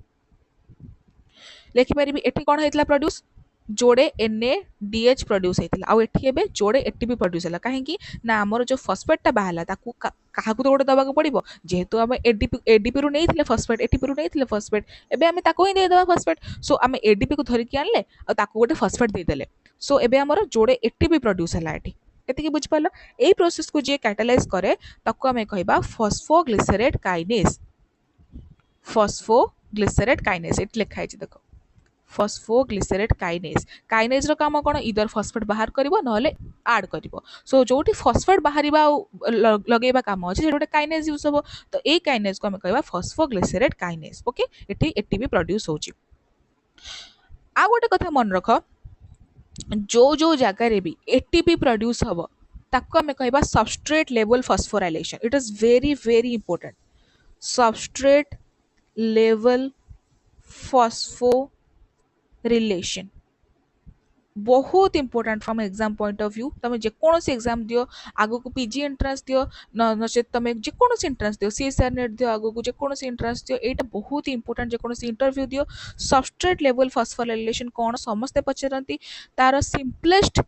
Speaker 1: लिखि परिबी एठी कोन हेतला प्रोड्यूस जोड़े NaDH प्रोड्यूस हेतिला आ एठी एबे जोड़े एटीपी प्रोड्यूस हला काहे कि ना हमर जो फॉस्फेट ता बाहला ताकू काहाकू तो गोटे दबाक पड़िबो जेहेतु आम एडीपी रु नहीं फॉस्फेट एटीपी रु नहीं फॉस्फेट एबे आमे ताको ही दे दबा फॉस्फेट सो आमे एडीपी को धरिकी आनले आ ताको गोटे फॉस्फेट दे देले सो एबे हमर जोड़े एटीपी प्रोड्यूस हला एठी एतिकी बुझ पालो एई प्रोसेस को जे कैटालाइज करे ताको आमे कहबा फॉस्फोग्लिसरेट काइनेज फॉस्फोग्लिसरेट काइनेज एट लिखा है देखो फॉस्फोग्लिसरेट काइनेज रो काम कोन इधर फॉस्फेट बाहर करिवो नहले ऐड करिवो सो जोटी फॉस्फेट बाहरिबा लगेबा काम अछि जेटा काइनेज यूज होबो तो ए काइनेज को हम कहबा phosphoglycerate kinase okay eighty ATP produce होची आ गोटे कथा मन रख जो जगह रे भी एटीपी प्रोड्यूस हबो ताको हम कहबा substrate level phosphorylation it is very very important substrate level phosphorylation बहुत important from exam point of view तुम जेकोसी एग्जाम दियो आगो को पीजी एंट्रेंस दियो नचे तुम जेकोसी एंट्रेंस दियो सीएसआर नेट दियो आगो को जेकोसी एंट्रेंस दियो एटा बहुत इंपोर्टेंट जेकोसी इंटरव्यू दियो सबस्ट्रेट लेवल फॉस्फोरिलेशन कौन समस्ते पचारती तार सिंपलेस्ट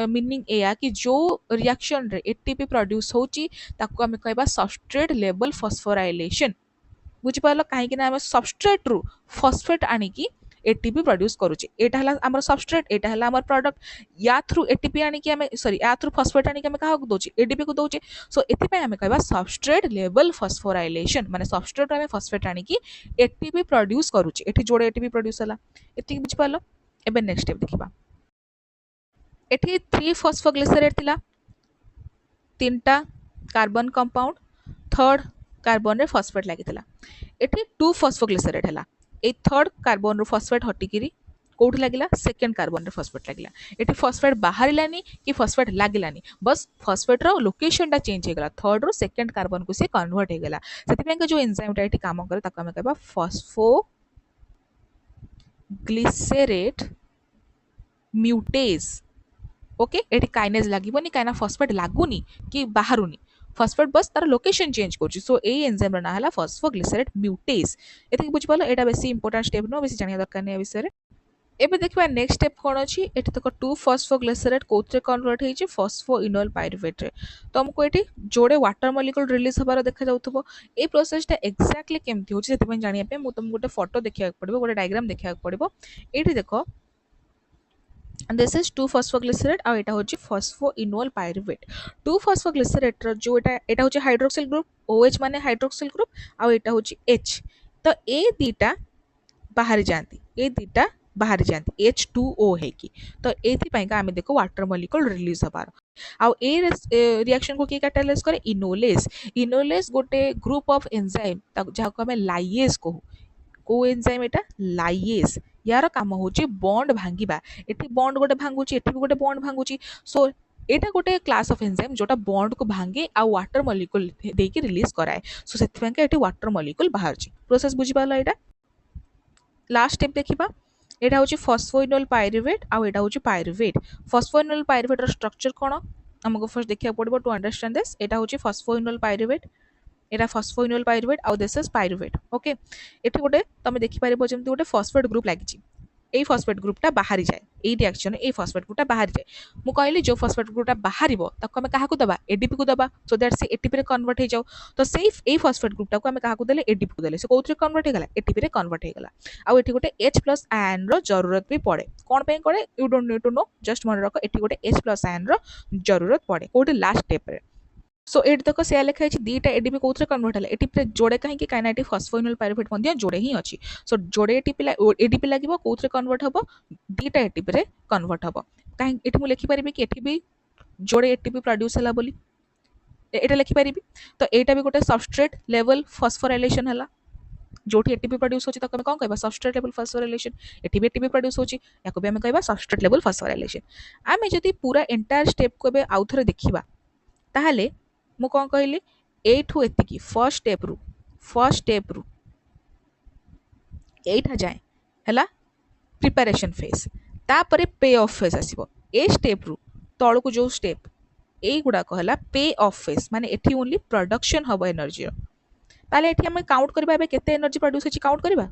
Speaker 1: मीनिंग एया कि जो रिएक्शन रे एटीपी प्रोड्यूस होची ताको हम कहबा सबस्ट्रेट लेवल फॉस्फोराइलेशन बुझी पालो काहे ना हम सबस्ट्रेट रु फॉस्फेट आनी की एटीपी प्रोड्यूस करूचे एटा हला हमर सबस्ट्रेट एटा हला हमर प्रोडक्ट या थ्रू एटीपी आनी की हमें सॉरी या थ्रू फॉस्फेट आनी की हमें कहा को दोचे एटीपी को दोचे सो एति पे हमें कहबा सबस्ट्रेट लेवल फॉस्फोराइलेशन माने सबस्ट्रेट हमें फॉस्फेट आनी की एटीपी प्रोड्यूस करूचे एठी जोड़े एटीपी प्रोड्यूस हला एति बुझी पालो एबे नेक्स्ट स्टेप देखिबा एठी 3 फॉस्फोग्लिसरेट थिला तीनटा कार्बन कंपाउंड थर्ड कार्बन रे फॉस्फेट लागितला एठी 2 फॉस्फोग्लिसरेट हला ए थर्ड कार्बन रो फॉस्फेट हटिकिरी कोठी लगिला सेकेंड कार्बन रे फॉस्फेट लगिला एटी फॉस्फेट बाहरिलानी कि फॉस्फेट लागिलानी बस फॉस्फेट रो लोकेशन टा चेंज हो गला थर्ड रो सेकेंड कार्बन को से कन्वर्ट हो गला सेति जो एंजाइम टा एटी काम करे ताको हमें कहबा फॉस्फोग्लिसरेट म्यूटेज ओके एटी काइनेज लागबोनी काइना फॉस्फेट लागुनी कि बाहरुनी फॉस्फेट बस तार लोकेशन चेंज करछि सो ए एंजाइम ना हला फॉस्फोग्लिसरेट म्यूटेज एति बुझ पालो एटा बेसी इंपोर्टेंट स्टेप नो बेसी जानिया दरकार नै विषय रे एबे देखिबा नेक्स्ट स्टेप कोन अछि एठी तक 2 फॉस्फोग्लिसरेट कोथरे कन्वर्ट हेछि फॉस्फोइनोल पाइरुवेट रे तो हमको एठी जोड़े वाटर मॉलिक्यूल रिलीज हबार देखा जाउथबो ए प्रोसेस टा एक्जेक्टली केमथि होछि सेति जानिया पे मु तुम गोटे फोटो देखिया पड़िबो गोटे डायग्राम देखिया पड़िबो एठी देखो दिस इज 2 फॉस्फोग्लिसरेट आ एटा होची फॉस्फोइनोल पाइरुवेट 2 फॉस्फोग्लिसरेट रो जो एटा होची हाइड्रोक्सिल ग्रुप OH माने हाइड्रोक्सिल ग्रुप आ एटा होची H तो ए दीटा बाहर जाती ए दीटा बाहर जाती H2O है कि तो एथि का आमे देखो वाटर मॉलिक्यूल रिलीज हबार आउ ए रिएक्शन को की कैटालाइज करे इनोलेस गोटे ग्रुप ऑफ एंजाइम जहाँ को हमें लाइएज कहू को एंजाइम एटा लाइएज यार काम होची बॉन्ड भांगिबा एठी बॉन्ड गोटे भांगुची एठी भी गोटे बॉन्ड भांगुची सो एटा गोटे क्लास ऑफ एंजाइम जोटा बॉन्ड को भांगे आ वाटर मॉलिक्यूल देकी रिलीज कराए सो सेति एठी वाटर मॉलिक्यूल बाहर छी प्रोसेस बुझी पाला एटा लास्ट स्टेप देखिबा एटा होची फॉस्फोइनोल पाइरुवेट आ एटा होची पाइरुवेट फॉस्फोइनोल पाइरुवेट रो स्ट्रक्चर कोन हमको फर्स्ट देखिया पड़बो टू अंडरस्टैंड दिस एटा होची फॉस्फोइनोल पाइरुवेट एटा फॉस्फोइनोल पाइरुवेट आ दिस इज पाइरुवेट ओके एठी गोटे तमे देखि पारिबो जेमति गोटे फॉस्फेट ग्रुप लागिची ए फॉस्फेट ग्रुपटा बाहरी जाए ए रिएक्शन ए फॉस्फेट ग्रुपटा बाहरी जाए मु कहली जो फॉस्फेट ग्रुपटा बाहरिबो ताको हमें काहा को दबा एडीपी को दबा सो दैट से एटीपी रे कन्वर्ट हो जाओ तो सेफ ए फॉस्फेट ग्रुपटा को हमें काहा को देले एडीपी को देले से कोथरे कन्वर्ट हो गला एटीपी रे कन्वर्ट हो गला आ एठी गोटे H+ आयन रो जरूरत भी पड़े कोन पे करे you don't need to know just मन रखो एठी गोटे H+ आयन रो जरूरत पड़े कोटे लास्ट स्टेप रे सो एटी तक से लिखा है दीटा एडीपी कोथरे कन्वर्ट है एटी जोड़े कहीं काइना एटी फॉस्फोइनोल पाइरुवेट मध्य जोड़े ही अच्छी सो जोड़े एडीपी लागिबो कोथरे कन्वर्ट हबो दीटा एटीपी रे कन्वर्ट हबो कहीं एटी मु लिखि परिबे कि एटी भी जोड़े एटीपी प्रोड्यूस हला बोली एटा लिखि परिबे तो एटा भी गोटे सबस्ट्रेट लेवल फॉस्फोराइलेशन हला जोठी एटीपी प्रोड्यूस होची तक कोन कहबा सबस्ट्रेट लेवल फॉस्फोराइलेशन एटी भी एटीपी प्रोड्यूस होची याको भी हम कहबा सबस्ट्रेट लेवल फॉस्फोराइलेशन आमे जदी पूरा एंटायर स्टेप को बे आउथरे देखिबा ताहले मु कौन कहली एठू एतिकी फर्स्ट स्टेप रु एठा जाए हैला प्रिपरेशन फेज तापरे पे ऑफ फेज आसीबो ए स्टेप रु तळको जो स्टेप ए गुडा कहला पे ऑफ फेज माने एठी ओनली प्रोडक्शन हबो एनर्जी ताले एठी हम काउंट करबा बे केते एनर्जी प्रोड्यूस होची काउंट करबा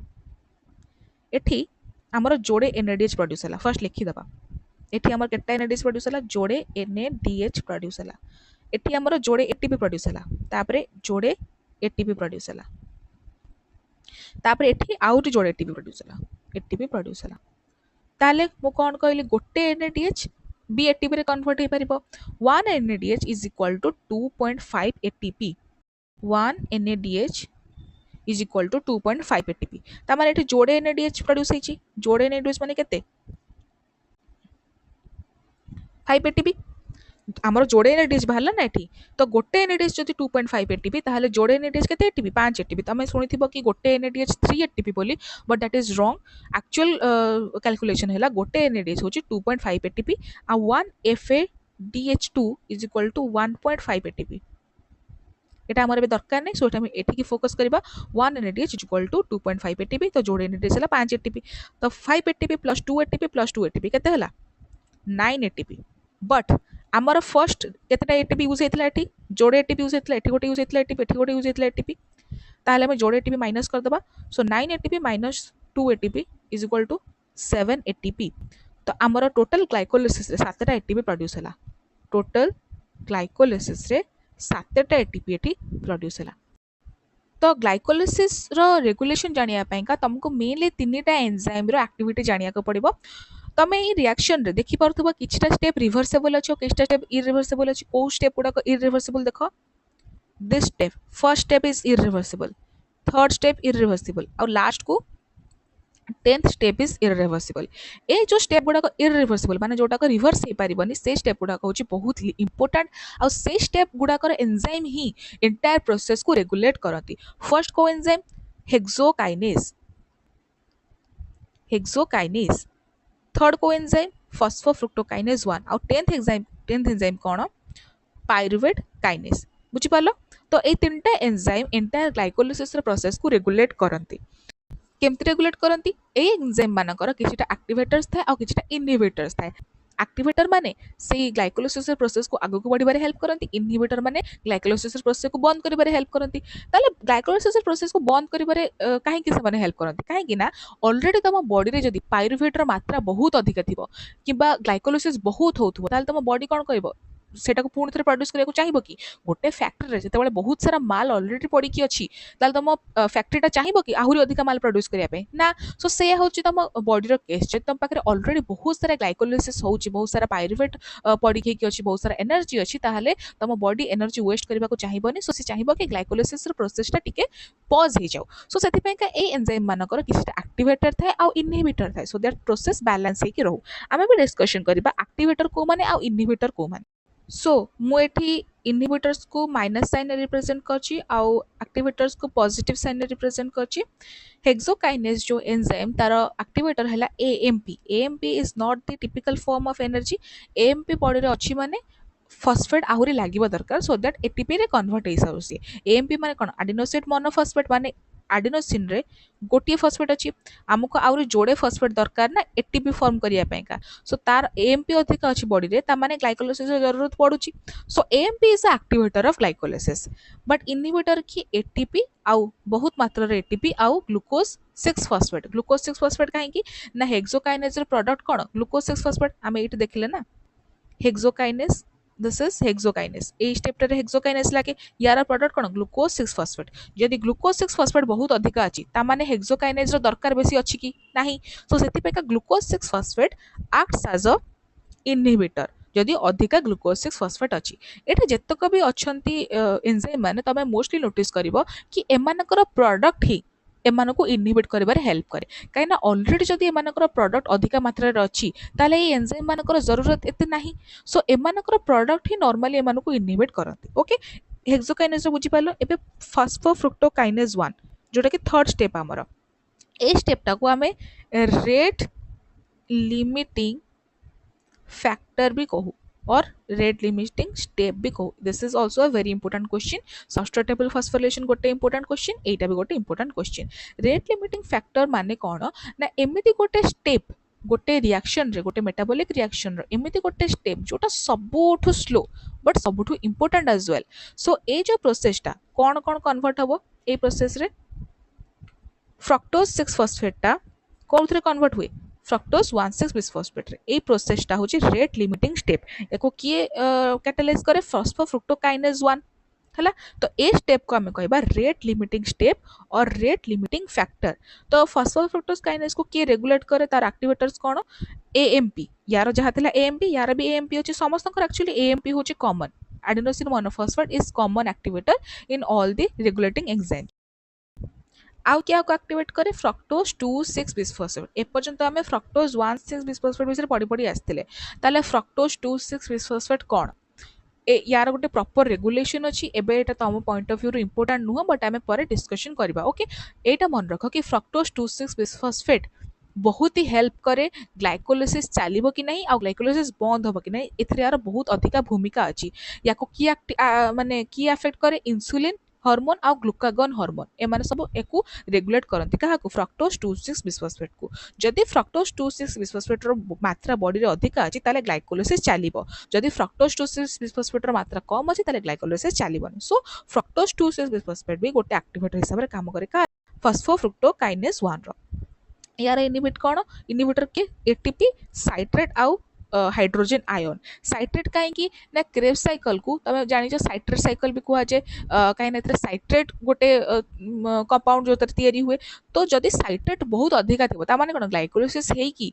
Speaker 1: एठी हमर जोड़े एनएडीएच प्रोड्यूस हला फर्स्ट लिखि दबा एठी हमर केटा एनएडीएच प्रोड्यूस हला जोड़े एनएडीएच प्रोड्यूस हला एटी हमर जोड़े एटीपी प्रोड्यूस हला तापरे जोड़े एटीपी प्रोड्यूस हला तापरे एटी आउट जोड़े एटीपी प्रोड्यूस हला ताले मु कोन कहली गोटे एनएडीएच बी एटीपी रे कन्वर्ट हे परिबो 1 NADH is equal to 2.5 ATP 1 NADH is equal to 2.5 ATP ता माने एटी जोड़े एनएडीएच प्रोड्यूस हेची जोड़े एनएडीएच माने केते 5 एटीपी आमर जोड़े एनएडीएच बाहरला ना एठी तो गोटे एनएडीएच जदि 2.5 एटीपी ताहले जोड़े एनएडीएच केते एटीपी 5 एटीपी तमे सुनिथिबो कि गोटे एनएडीएच 3 एटीपी बोली but that is wrong actual calculation हैला गोटे एनएडीएच होची 2.5 एटीपी आ 1 FADH2 is equal to 1.5 ATP एटा हमर बे दरकार नै सो एटा हम एठी की फोकस करबा 1 NADH is equal to 2.5 ATP तो जोड़े एनएडीएच हला 5 एटीपी तो 5 ATP plus 2 ATP plus 2 ATP केते हला 9 एटीपी बट आमर फर्स्ट केतेटा एटीपी यूज हेतला एठी जोड़े एटीपी यूज हेतला एठी गोटे यूज हेतला एटीपी एठी गोटे यूज हेतला एटीपी ताले हम जोड़े एटीपी माइनस कर दबा so 9 ATP minus 2 ATP is equal to 7 ATP तो आमर टोटल ग्लाइकोलिसिस रे 7टा एटीपी प्रोड्यूस हला टोटल ग्लाइकोलिसिस रे 7टा एटीपी एठी प्रोड्यूस हला तो ग्लाइकोलिसिस रो रेगुलेशन जानिया पयका तुमको मेनली तीनटा एंजाइम रो एक्टिविटी जानिया को पड़िबो तमे ई रिएक्शन रे देखि परथबो किछटा स्टेप रिवर्सिबल अछि किछटा स्टेप इरिवर्सिबल अछि को स्टेप गुडा को इरिवर्सिबल देखो this step first step is irreversible third step irreversible और लास्ट को 10th स्टेप इज इरिवर्सिबल ए जो स्टेप गुडा को इरिवर्सिबल माने जोटा को रिवर्स हे परिबनी से स्टेप गुडा को होची बहुत इंपोर्टेंट और से स्टेप गुडा को एंजाइम ही एंटायर प्रोसेस को रेगुलेट करती फर्स्ट को enzyme hexokinase third coenzyme phosphofructokinase 1 आउ टेंथ एंजाइम कौन पायरुवेट काइनेज बुझिपाल तो ये तीनटा एंजाइम एंटायर ग्लाइकोलिसिस प्रोसेस को रेगुलेट करती केमती रेगुलेट करती ए एंजाइम मानकर किछिटा एक्टिवेटर्स थाए आ किछिटा इनहिबिटर्स थाए एक्टिवेटर माने से ग्लाइकोलिसिस प्रोसेस को आगु को बढ़िबारे हेल्प करती इनहिबिटर माने ग्लाइकोलिसिस प्रोसेस को बंद करिबारे हेल्प करती ताले ग्लाइकोलिसिस प्रोसेस को बंद करिबारे काहेकि से माने हेल्प करती काहेकि ना ऑलरेडी तम बॉडी रे जदी पायरुवेट मात्रा बहुत अधिक थिबो किबा ग्लाइकोलिसिस बहुत होथबो ताले तम बॉडी कोन करिवो सेटा को पुणी थे प्रड्यूस करने चाहिए कि गोटे फैक्ट्री जिते बहुत सारा माल अलरेडी पड़ी अच्छी तुम फैक्ट्रीटा चाहिए कि आहरी अधिक माल प्रड्यूस करने ना सो से हूँ तुम बॉडीर केस जब तुम पाखे अलरेडी बहुत सारा ग्लाइकोलिसिस हो बहुत सारा पायरुवेट पड़ी अच्छी बहुत सारा एनर्जी अच्छी ताहले तुम बॉडी एनर्जी वेस्ट करने को चाहिए सो सी चाहिए कि ग्लाइकोलिसिस प्रोसेसटा टिके पज हो जाओ सो से एंजाइम मानकर किसी एक्टिवेटर थाए आउ इनहिबिटर थाए सो दैट प्रोसेस बैलेंस होकर रहू आम भी डिस्कशन करबा एक्टिवेटर को माने आउ इनहिबिटर को माने सो मुझे इनहिबिटर्स को माइनस साइन रिप्रेजेंट करची आउ एक्टिवेटर्स को पॉजिटिव साइन रिप्रेजेंट करची हेक्सोकाइनेज जो एंजाइम तार एक्टिवेटर है AMP AMP is not the typical form of energy AMP body रे अच्छी माने फॉस्फेट आहुरी लागिबा दरकार सो दैट एटीपी रे कन्वर्ट हो सारूसी एएमपी माने कोन एडिनोसिन मोनोफॉस्फेट माने एडिनोसिन रे गोटे फॉस्फेट अच्छी आमको आउरी जोड़े फॉस्फेट दरकार ना एटीपी फॉर्म करिया पेका सो तार एएमपी अधिक अच्छी बॉडी रे ता माने ग्लाइकोलिसिस जरूरत पड़ुची so AMP is a activator of glycolysis but inhibitor की एटीपी आउ बहुत मात्रा रे एटीपी आउ ग्लूकोज 6 फॉस्फेट कहीं ना हेक्सोकाइनेज रे प्रोडक्ट कोन ग्लूकोज 6 फॉस्फेट आमे एटी देखले ना hexokinase this is hexokinase a step रे हेक्सोकाइनेज लागे यार प्रोडक्ट कोन ग्लूकोज 6 फॉस्फेट जदि ग्लूकोज 6 फॉस्फेट बहुत अधिक अछि ता माने हेक्सोकाइनेज रो दरकार बेसी अछि कि नाही सो सेति पेका glucose 6 phosphate acts as a inhibitor जदि अधिका ग्लूकोज 6 फॉस्फेट अछि एटा जेतक भी अछंती एंजाइम माने तमे मोस्टली नोटिस करिवो कि एमानकर प्रोडक्ट ही एमानको इनहिबिट करिबारे हेल्प करे काइना ऑलरेडी जदि एमानकर प्रोडक्ट अधिका मात्रा रे अछि ताले ए एंजाइम मानकर जरूरत एते नाही सो एमानकर प्रोडक्ट ही नॉर्मली एमानको इनहिबिट करंती ओके हेक्सोकाइनेज बुझी पालो एबे फॉस्फोफ्रुक्टोकाइनेज 1 जोटा कि थर्ड स्टेप हमर ए स्टेपटा को हमें रेट लिमिटिंग फैक्टर भी कहू और रेट लिमिटिंग स्टेप भी कहू this is also a very important question substitutable phosphorylation गोटे इंपोर्टेंट क्वेश्चन एटा भी गोटे important question rate limiting factor माने कौन ना एमिति गोटे स्टेप गोटे रिएक्शन रे गोटे मेटाबॉलिक रिएक्शन रे एमिति गोटे स्टेप जोटा सबुठु स्लो बट सबुठु इंपोर्टेंट एज वेल सो ए जो प्रोसेसटा कौन कौन कन्वर्ट हबो ए प्रोसेस रे फ्रक्टोज 6 फॉस्फेटटा कोथरे कन्वर्ट हुए फ्रक्टोज 1,6 बिसफॉस्फेट रे ए प्रोसेसटा होची रेट लिमिटिंग स्टेप एको किए कैटालाइज करे फॉस्फोफ्रुक्टोकाइनेज 1 हला तो ए स्टेप को हमें कहबा रेट लिमिटिंग स्टेप और रेट लिमिटिंग फैक्टर तो फॉस्फोफ्रुक्टोकाइनेज को किए रेगुलेट करे तार एक्टिवेटर्स कोन एएमपी यार जहा थिला एएमपी यार भी एएमपी होची समस्तकर एक्चुअली एएमपी होची common adenosine monophosphate is common activator in all the regulating enzyme आउ क्या को एक्टिवेट करे फ्रक्टोज 2,6 बिसफॉस्फेट एपर्यंत आम फ्रक्टोज 1,6 बिसफॉस्फेट विषय पढ़ी पढ़ी आसते ताले फ्रक्टोज 2,6 बिसफॉस्फेट कौन ए यार गोटे प्रॉपर रेगुलेशन अच्छी एबे एटा तुम पॉइंट ऑफ व्यू इंपोर्टेंट नुह बट आम पर डिस्कशन करबा ओके एटा मन रख कि फ्रक्टोज 2,6 बिसफॉस्फेट बहुत ही हेल्प करे ग्लाइकोलिसिस चलिबो कि नहीं आ ग्लाइकोलिसिस बंद होबो कि नहीं एथरे यार बहुत अधिका भूमिका अछि याको की माने की अफेक्ट करे इंसुलिन हार्मोन आ ग्लूकागन हार्मोन एमाने सब एकु रेगुलेट करंती काहा को फ्रक्टोज 2,6 बिसफॉस्फेट को जदि फ्रक्टोज 2,6 बिसफॉस्फेट रो मात्रा बॉडी रे अधिक अछि ताले ग्लाइकोलिसिस चलिबो जदि फ्रक्टोज 2,6 बिसफॉस्फेट रो मात्रा कम अछि ताले ग्लाइकोलिसिस चलिबोनी सो फ्रक्टोज 2,6 बिसफॉस्फेट भी गोटे एक्टिवेटर हिसाब रे काम करे का फॉस्फोफ्रुक्टोकाइनेज 1 रो यार इनहिबिट कौन इनहिबिटर के एटीपी साइट्रेट आउ हाइड्रोजन आयन साइट्रेट कहीं ना क्रेब्स साइकिल को तुम जान साइट्रेट साइकिल भी कह जाए कहीं साइट्रेट गोटे कंपाउंड जो तैयारी हुए तो जदि साइट्रेट बहुत अधिका थी ताने कौन ग्लाइकोलिसिस होगी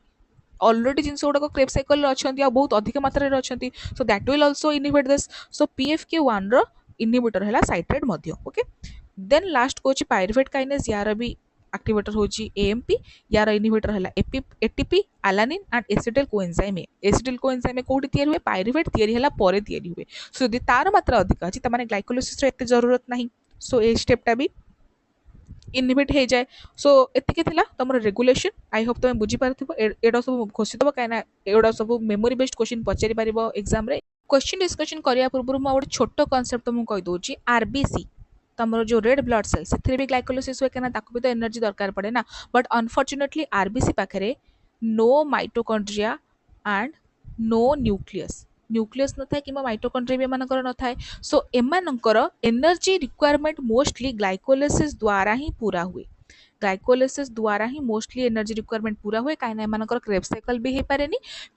Speaker 1: ऑलरेडी जिन गुड़ाक क्रेब साइकिल अच्छा बहुत अधिक मात्रा अच्छा so that will also inhibit this so PFK1 रो इनहिबिटर है साइट्रेट ओके देन लास्ट को पायरुवेट काइनेज यार भी एक्टिवेटर होची एएमपी यार इनहिबिटर है ATP alanine and acetyl coenzyme कोठी तयारी हुए पायरुवेट तयारी हला परे तयारी हुए सो यदि तार मात्रा अधिक अछि त माने ग्लाइकोलिसिस रे एते जरूरत नहीं सो ए स्टेपटा भी इनहिबिट हो जाए। सो एतिके थिला तमर रेगुलेशन। आई होप तुम बुझी पारथिबो एडा सब घोषितबो काना एडा सब मेमोरी बेस्ड क्वेश्चन पचारि पारिबो एग्जाम रे। क्वेश्चन डिस्कशन करिया पूर्व मु गोटे छोट कॉन्सेप्ट तुमको कहि दोची आरबीसी तमर जो रेड ब्लड सेल से भी ग्लाइकोलिसिस हुए कहना ताको भी तो एनर्जी दरकार पड़े ना। बट अनफॉर्चुनेटली आरबीसी पाखरे no mitochondria and no nucleus nucleus न था कि माइटोकॉन्ड्रिया भी एमानकर न थाए। सो एमानकर एनर्जी रिक्वायरमेंट मोस्टली ग्लाइकोलिसिस द्वारा ही पूरा हुए। ग्लाइकोलिसिस द्वारा ही मोस्टली एनर्जी रिक्वायरमेंट पूरा हुए कहीं एमानकर क्रेब साइकिल भी हो पारे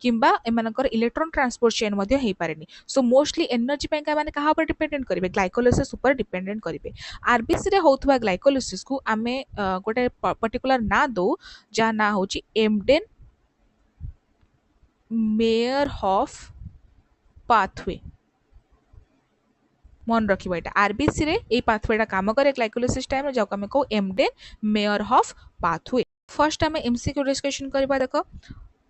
Speaker 1: किंबा एमानकर इलेक्ट्रॉन ट्रांसपोर्ट चेन मध्ये हो पारे। सो मोस्टली एनर्जी पैंका माने कहा पर डिपेंडेंट करिवे ग्लाइकोलिसिस ऊपर डिपेंडेंट करिवे। आरबीसी रे होथवा ग्लाइकोलिसिस को आमे गोटे पर्टिकुलर ना दो जा ना होची एमडेन मेयरहॉफ पाथवे। मन रखिबा एटा आरबीसी रे ए पाथवेटा काम करे ग्लाइकोलिसिस टाइम रे जाको आमे को एमडेन मेयरहॉफ पाथवे। फर्स्ट आमे एमसीक्यू डिस्कशन करबा देखो।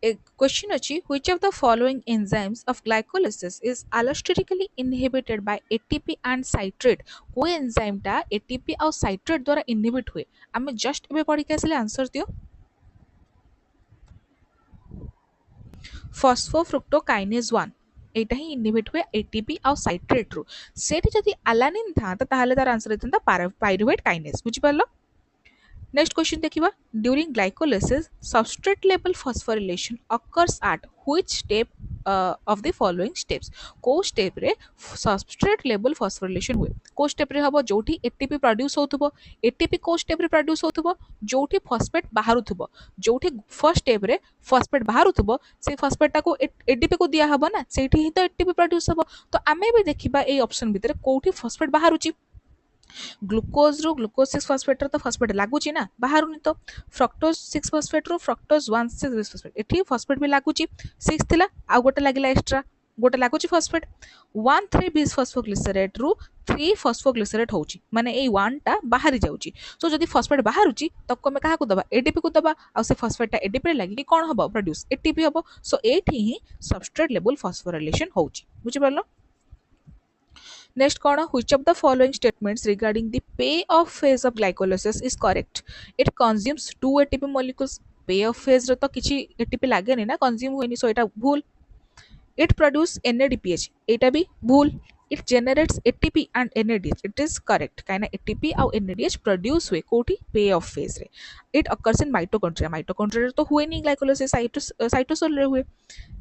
Speaker 1: A question अछि which of the following enzymes of glycolysis is allosterically inhibited by ATP and citrate। कोई एंजाइम टा ATP और citrate द्वारा इनहिबिट हुए। आमे जस्ट एबे पढ़ी के आसले आंसर दियो। फॉस्फोफ्रुक्टोकाइनेज 1 एटा ही इनहिबिट हुए ATP और citrate रु। सेठी जदी अलानिन था ताहाले तार आंसर हेतंता पायरुवेट काइनेज। बुझि पारलो। नेक्स्ट क्वेश्चन देखिबा। During glycolysis substrate level phosphorylation occurs at which step of the following steps। को स्टेप रे सबस्ट्रेट लेवल फॉस्फोरिलेशन हुए। को स्टेप रे हबो जोठी एटीपी प्रोड्यूस होथबो। एटीपी को स्टेप रे प्रोड्यूस होथबो जोठी फॉस्फेट बाहरुथबो। जोठी फर्स्ट स्टेप रे फॉस्फेट बाहरुथबो से फॉस्फेट को एटीपी को दिया हबो ना सेठी ही तो एटीपी प्रोड्यूस हबो। तो आमे भी देखिबा ए ऑप्शन भितरे कोठी फॉस्फेट बाहरुची। ग्लूकोज रो ग्लूकोज 6 फॉस्फेट तो फॉस्फेट लागुची ना बाहरुनी तो फ्रक्टोज 6 फॉस्फेट रो फ्रक्टोज 1 6 फॉस्फेट एठी फॉस्फेट भी लागुची 6 थिला आ गोटे लागिला एक्स्ट्रा गोटे लागुची फॉस्फेट 1 3 बिस फॉस्फोग्लिसरेट रू 3 फॉस्फोग्लिसरेट होउची माने ए 1 टा बाहरी जाउची। सो जदी फॉस्फेट बाहरुची तब को काहा को दबा एटीपी को दबा आ से फॉस्फेट टा एटीपी रे लागि कोन हबो प्रोड्यूस एटीपी हबो। सो एठी ही सबस्ट्रेट लेवल फॉस्फोरिलेशन होउची। बुझि पारलो। Next कौन which of the following statements regarding the payoff phase of glycolysis is correct। It consumes 2 ATP molecules। payoff phase रे तो किछि ATP लागे नहीं ना consume हुए नहीं सो एटा भूल। It produce NADPH एटा भी भूल। It generates ATP and NADH it is correct काहे ना ATP और NADH produce हुए कोठी payoff phase रे। It occurs in mitochondria mitochondria रे तो हुए नहीं glycolysis cytosol रे हुए।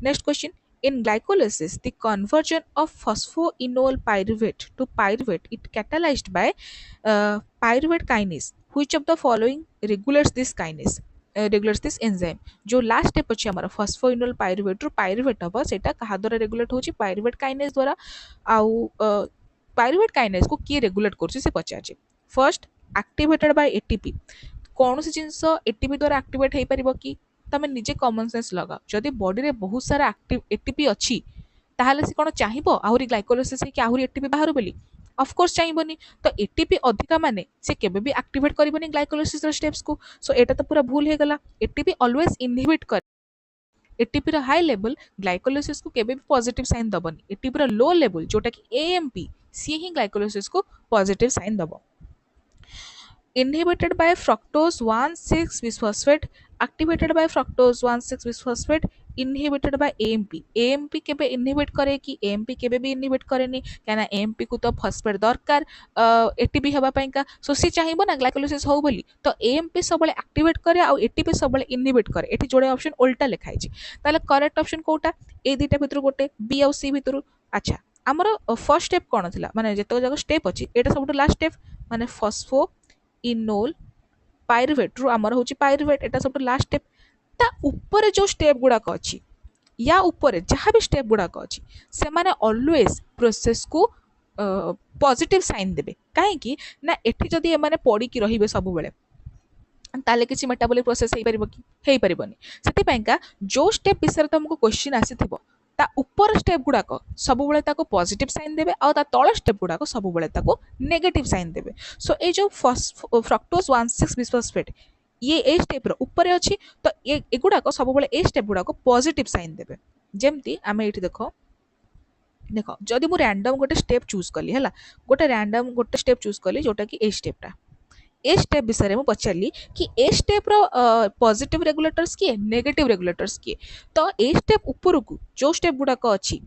Speaker 1: Next question। In glycolysis, the conversion of phosphoenol pyruvate to pyruvate it catalyzed by pyruvate kinase। Which of the following regulates this kinase? Regulates this enzyme। जो last step अछि हमर phosphoenol pyruvate रो pyruvate हबो सेटा कहा द्वारा regulate होची pyruvate kinase द्वारा। आउ pyruvate kinase को की रेगुलेट करछि से पचारछि। फर्स्ट एक्टिवेटेड बाय एटीपी कौन सी जिनस एटीपी द्वारा एक्टिवेट हो पारिबो कि तमे निजे कॉमन सेंस लगा जदि बॉडी रे बहुत सारा एक्टिव एटीपी अछि ताहाले से कोन चाहिबो आहुरी ग्लाइकोलिसिस कि आहुरी एटीपी बाहर बोली ऑफ कोर्स चाहिबोनी। तो एटीपी अधिका माने से केबे भी एक्टिवेट करिबोनी ग्लाइकोलिसिस रो स्टेप्स को। सो एटा तो पूरा भूल हे गला। एटीपी ऑलवेज इनहिबिट कर एटीपी रो हाई लेवल ग्लाइकोलिसिस को केबे भी पॉजिटिव साइन दबनी। एटीपी रो लो लेवल जोटा कि एएमपी सी ही ग्लाइकोलिसिस को पॉजिटिव साइन दबो। inhibited by fructose 1,6 bisphosphate activated by fructose 1,6 bisphosphate inhibited by AMP। AMP केबे inhibit करे कि AMP केबे भी inhibit करेनी कहना AMP को तो फॉस्फेट दरकार ATP हवा पाइका। सो सी चाहिबो ना ग्लाइकोलिसिस हो बोली तो AMP सबले एक्टिवेट करे आ ATP सबले inhibit करे। एठी जोड़े ऑप्शन उल्टा लिखा हिची ताले करेक्ट ऑप्शन कोटा ए दिटा भितर गोटे बी और सी भितर। अच्छा हमर फर्स्ट स्टेप कोन थिला माने जेतो जगह स्टेप अछि एटा सबटो लास्ट स्टेप माने फॉस्फो इनोल पायरुवेट रु आमर होची पायरुवेट एटा सब लास्ट स्टेप ता ऊपर जो स्टेप गुडाक अछि या ऊपर जहाँ भी स्टेप गुडाक अछि से माने ऑलवेज प्रोसेस को पॉजिटिव साइन देबे काहे कि ना एठी जदी ए माने पड़ी की रहिबे सब बेले ताले किछि मेटाबॉलिक प्रोसेस हेई परिबो कि हेई परिबोनी। सेति पैंका जो स्टेप विषय तुमको क्वेश्चन आसीथिबो ता ऊपर स्टेप गुडाक सब बेले ताको पॉजिटिव साइन देबे आ ता तळ स्टेप गुडाक सब बेले ताको नेगेटिव साइन देबे। सो ए जो फ्रक्टोज 1,6 बिस्फोस्फेट ये ए स्टेप रो ऊपर अछि तो ए गुडाक सब बेले ए स्टेप गुडाक पॉजिटिव साइन देबे। जेमती आमे एठी देखो देखो जदि मु रैंडम गोटे स्टेप चूज कली हैला गोटे रैंडम गोटे स्टेप चूज कली जोटा कि ए स्टेपटा ए स्टेप विषय में पचारि कि ए स्टेप पॉजिटिव रेगुलेटर्स किए नेगेटिव रेगुलेटर्स किए तो ए स्टेप उपरकू जो स्टेप गुड़ाक अच्छी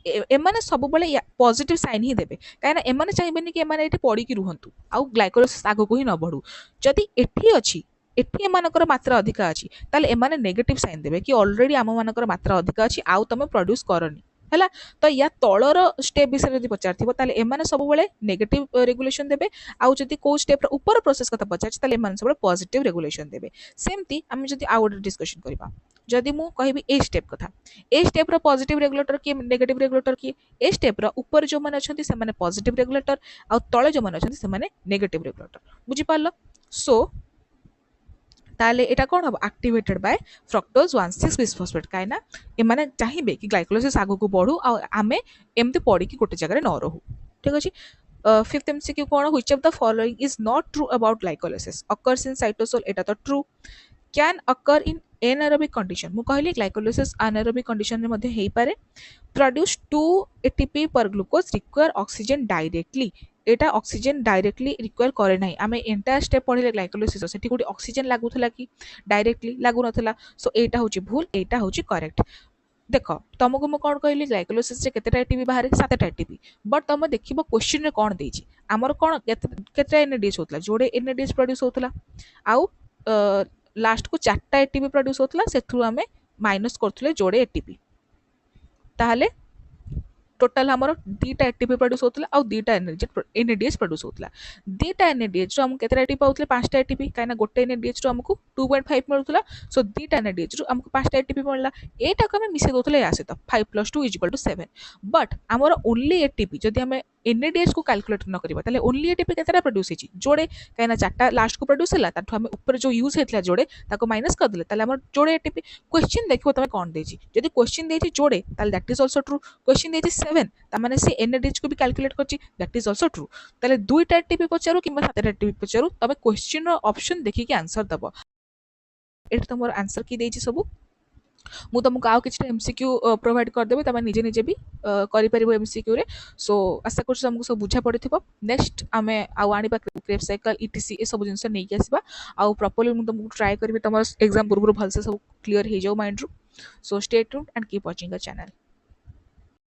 Speaker 1: एमाने सबुबले पॉजिटिव साइन ही देबे काहे एमाने चाहिबेनि कि एमाने एठी पड़ी रुहंतु आउ ग्लाइकोलाइसिस आगको ही न बढ़ू जदि एठी अछि एठी एमानकर मात्रा अधिक अछि ताले एमाने नेगेटिव साइन देबे कि ऑलरेडी आम मानकर मात्रा अधिक अछि आउ तमे प्रोड्यूस करनी हैला तो या तळर स्टेप विषय यदि पचारथिबो ताले एमाने सबुबले नेगेटिव रेगुलेशन देबे आउ जदि को स्टेप ऊपर प्रोसेस कथा पचारछि ताले एमाने सबुबले पॉजिटिव रेगुलेशन देबे सेमती आम जदि आउ गोटे डिस्कशन करबा जदि मु कहबी ए स्टेप कथा ए स्टेप रो पॉजिटिव रेगुलेटर किए नेगेटिव रेगुलेटर किए ए स्टेप रो ऊपर जो माने अछंती से माने पॉजिटिव रेगुलेटर आ तळे जो माने अछंती से माने नेगेटिव रेगुलेटर बुझी पारलो सो ताले एटा कोन हम एक्टिवेटेड बाय फ्रक्टोज 1,6 बिसफॉस्फेट काइना एमाने चाहिबे कि ग्लाइकोलाइसिस आगु को बढ़ू आ आमे एमते पड़ी कि गोटे जगह न रहू ठीक अछि fifth MCQ cone which of the following is not true about glycolysis occurs in cytosol एटा तो true can occur in anaerobic condition मु कहली ग्लाइकोलाइसिस अनारोबिक कंडीशन में मध्ये हेई पारे प्रोड्यूस 2 एटीपी पर ग्लूकोज रिक्वायर ऑक्सीजन डायरेक्टली एटा ऑक्सीजन डायरेक्टली रिक्वायर करे नाही आमे एंटायर स्टेप पढिले ग्लाइकोलाइसिस सेठी कोडी ऑक्सीजन लागुथला कि डायरेक्टली लागु नथला सो एटा होची भूल एटा होची करेक्ट देख तुमको मु कौन कहली ग्लाइकोलाइसिस रे केतेटा एटीपी बाहर 7टा एटीपी बट तुम देखिबो क्वेश्चन रे कौन देछि हमर कौन केतेटा एनएडीएच होतला जोड़े एनएडीएच प्रोड्यूस होतला आउ लास्ट को 4टा एटीपी प्रोड्यूस होतला सेथु हमें माइनस करथले जोड़े एटीपी ताहले टोटल हमर दीटा एटीपी प्रोड्यूस होतला आ दीटा एनएडीएच प्रोड्यूस होतला दीटा एनएडीएच रो हम केतेटा एटीपी पाउतले 5टा एटीपी काइना गोटे एनएडीएच रो हमको 2.5 मिलुतला सो दीटा एनएडीएच रो हमको 5टा एटीपी मिलला एटा को हम मिसे दोतले या सहित 5 + 2 = 7 बट हमर ओनली एटीपी जदि हम एनएडीएच को कैलकुलेट न करबा ताले ओनली एटीपी केतेटा प्रोड्यूस हेची जोड़े काइना 4टा लास्ट को प्रोड्यूस हला ताठु हम ऊपर जो यूज हेतला जोड़े ताको माइनस कर देले ताले हमर जोड़े एटीपी क्वेश्चन देखिबो तमे कोन देची जदि क्वेश्चन देची जोड़े ताले that is also true question देची 7 तामाने से एनएडीएच को भी कैलकुलेट करची दैट इज आल्सो ट्रू ताले दुईटा एटीपी पचारू किबा सातटा एटीपी पचारू तमे क्वेश्चन रो ऑप्शन देखि के आंसर दबो एट तमोर आंसर की देची सब मु तुमको आउ किछटा एमसीक्यू प्रोवाइड कर देबे तमे निजे निजे भी करि परिबो एमसीक्यू रे सो आशा करछु तुमको सब बुझा पड़िथिबो नेक्स्ट आमे आउ आनिबा क्रेप साइकिल ईटीसी ए सब जिंस नै के आसीबा आउ प्रॉपर्ली मु तुमको ट्राई करबी तमर एग्जाम पूर्व भल से सब क्लियर हे जाओ माइंड रू so stay tuned and keep watching the channel.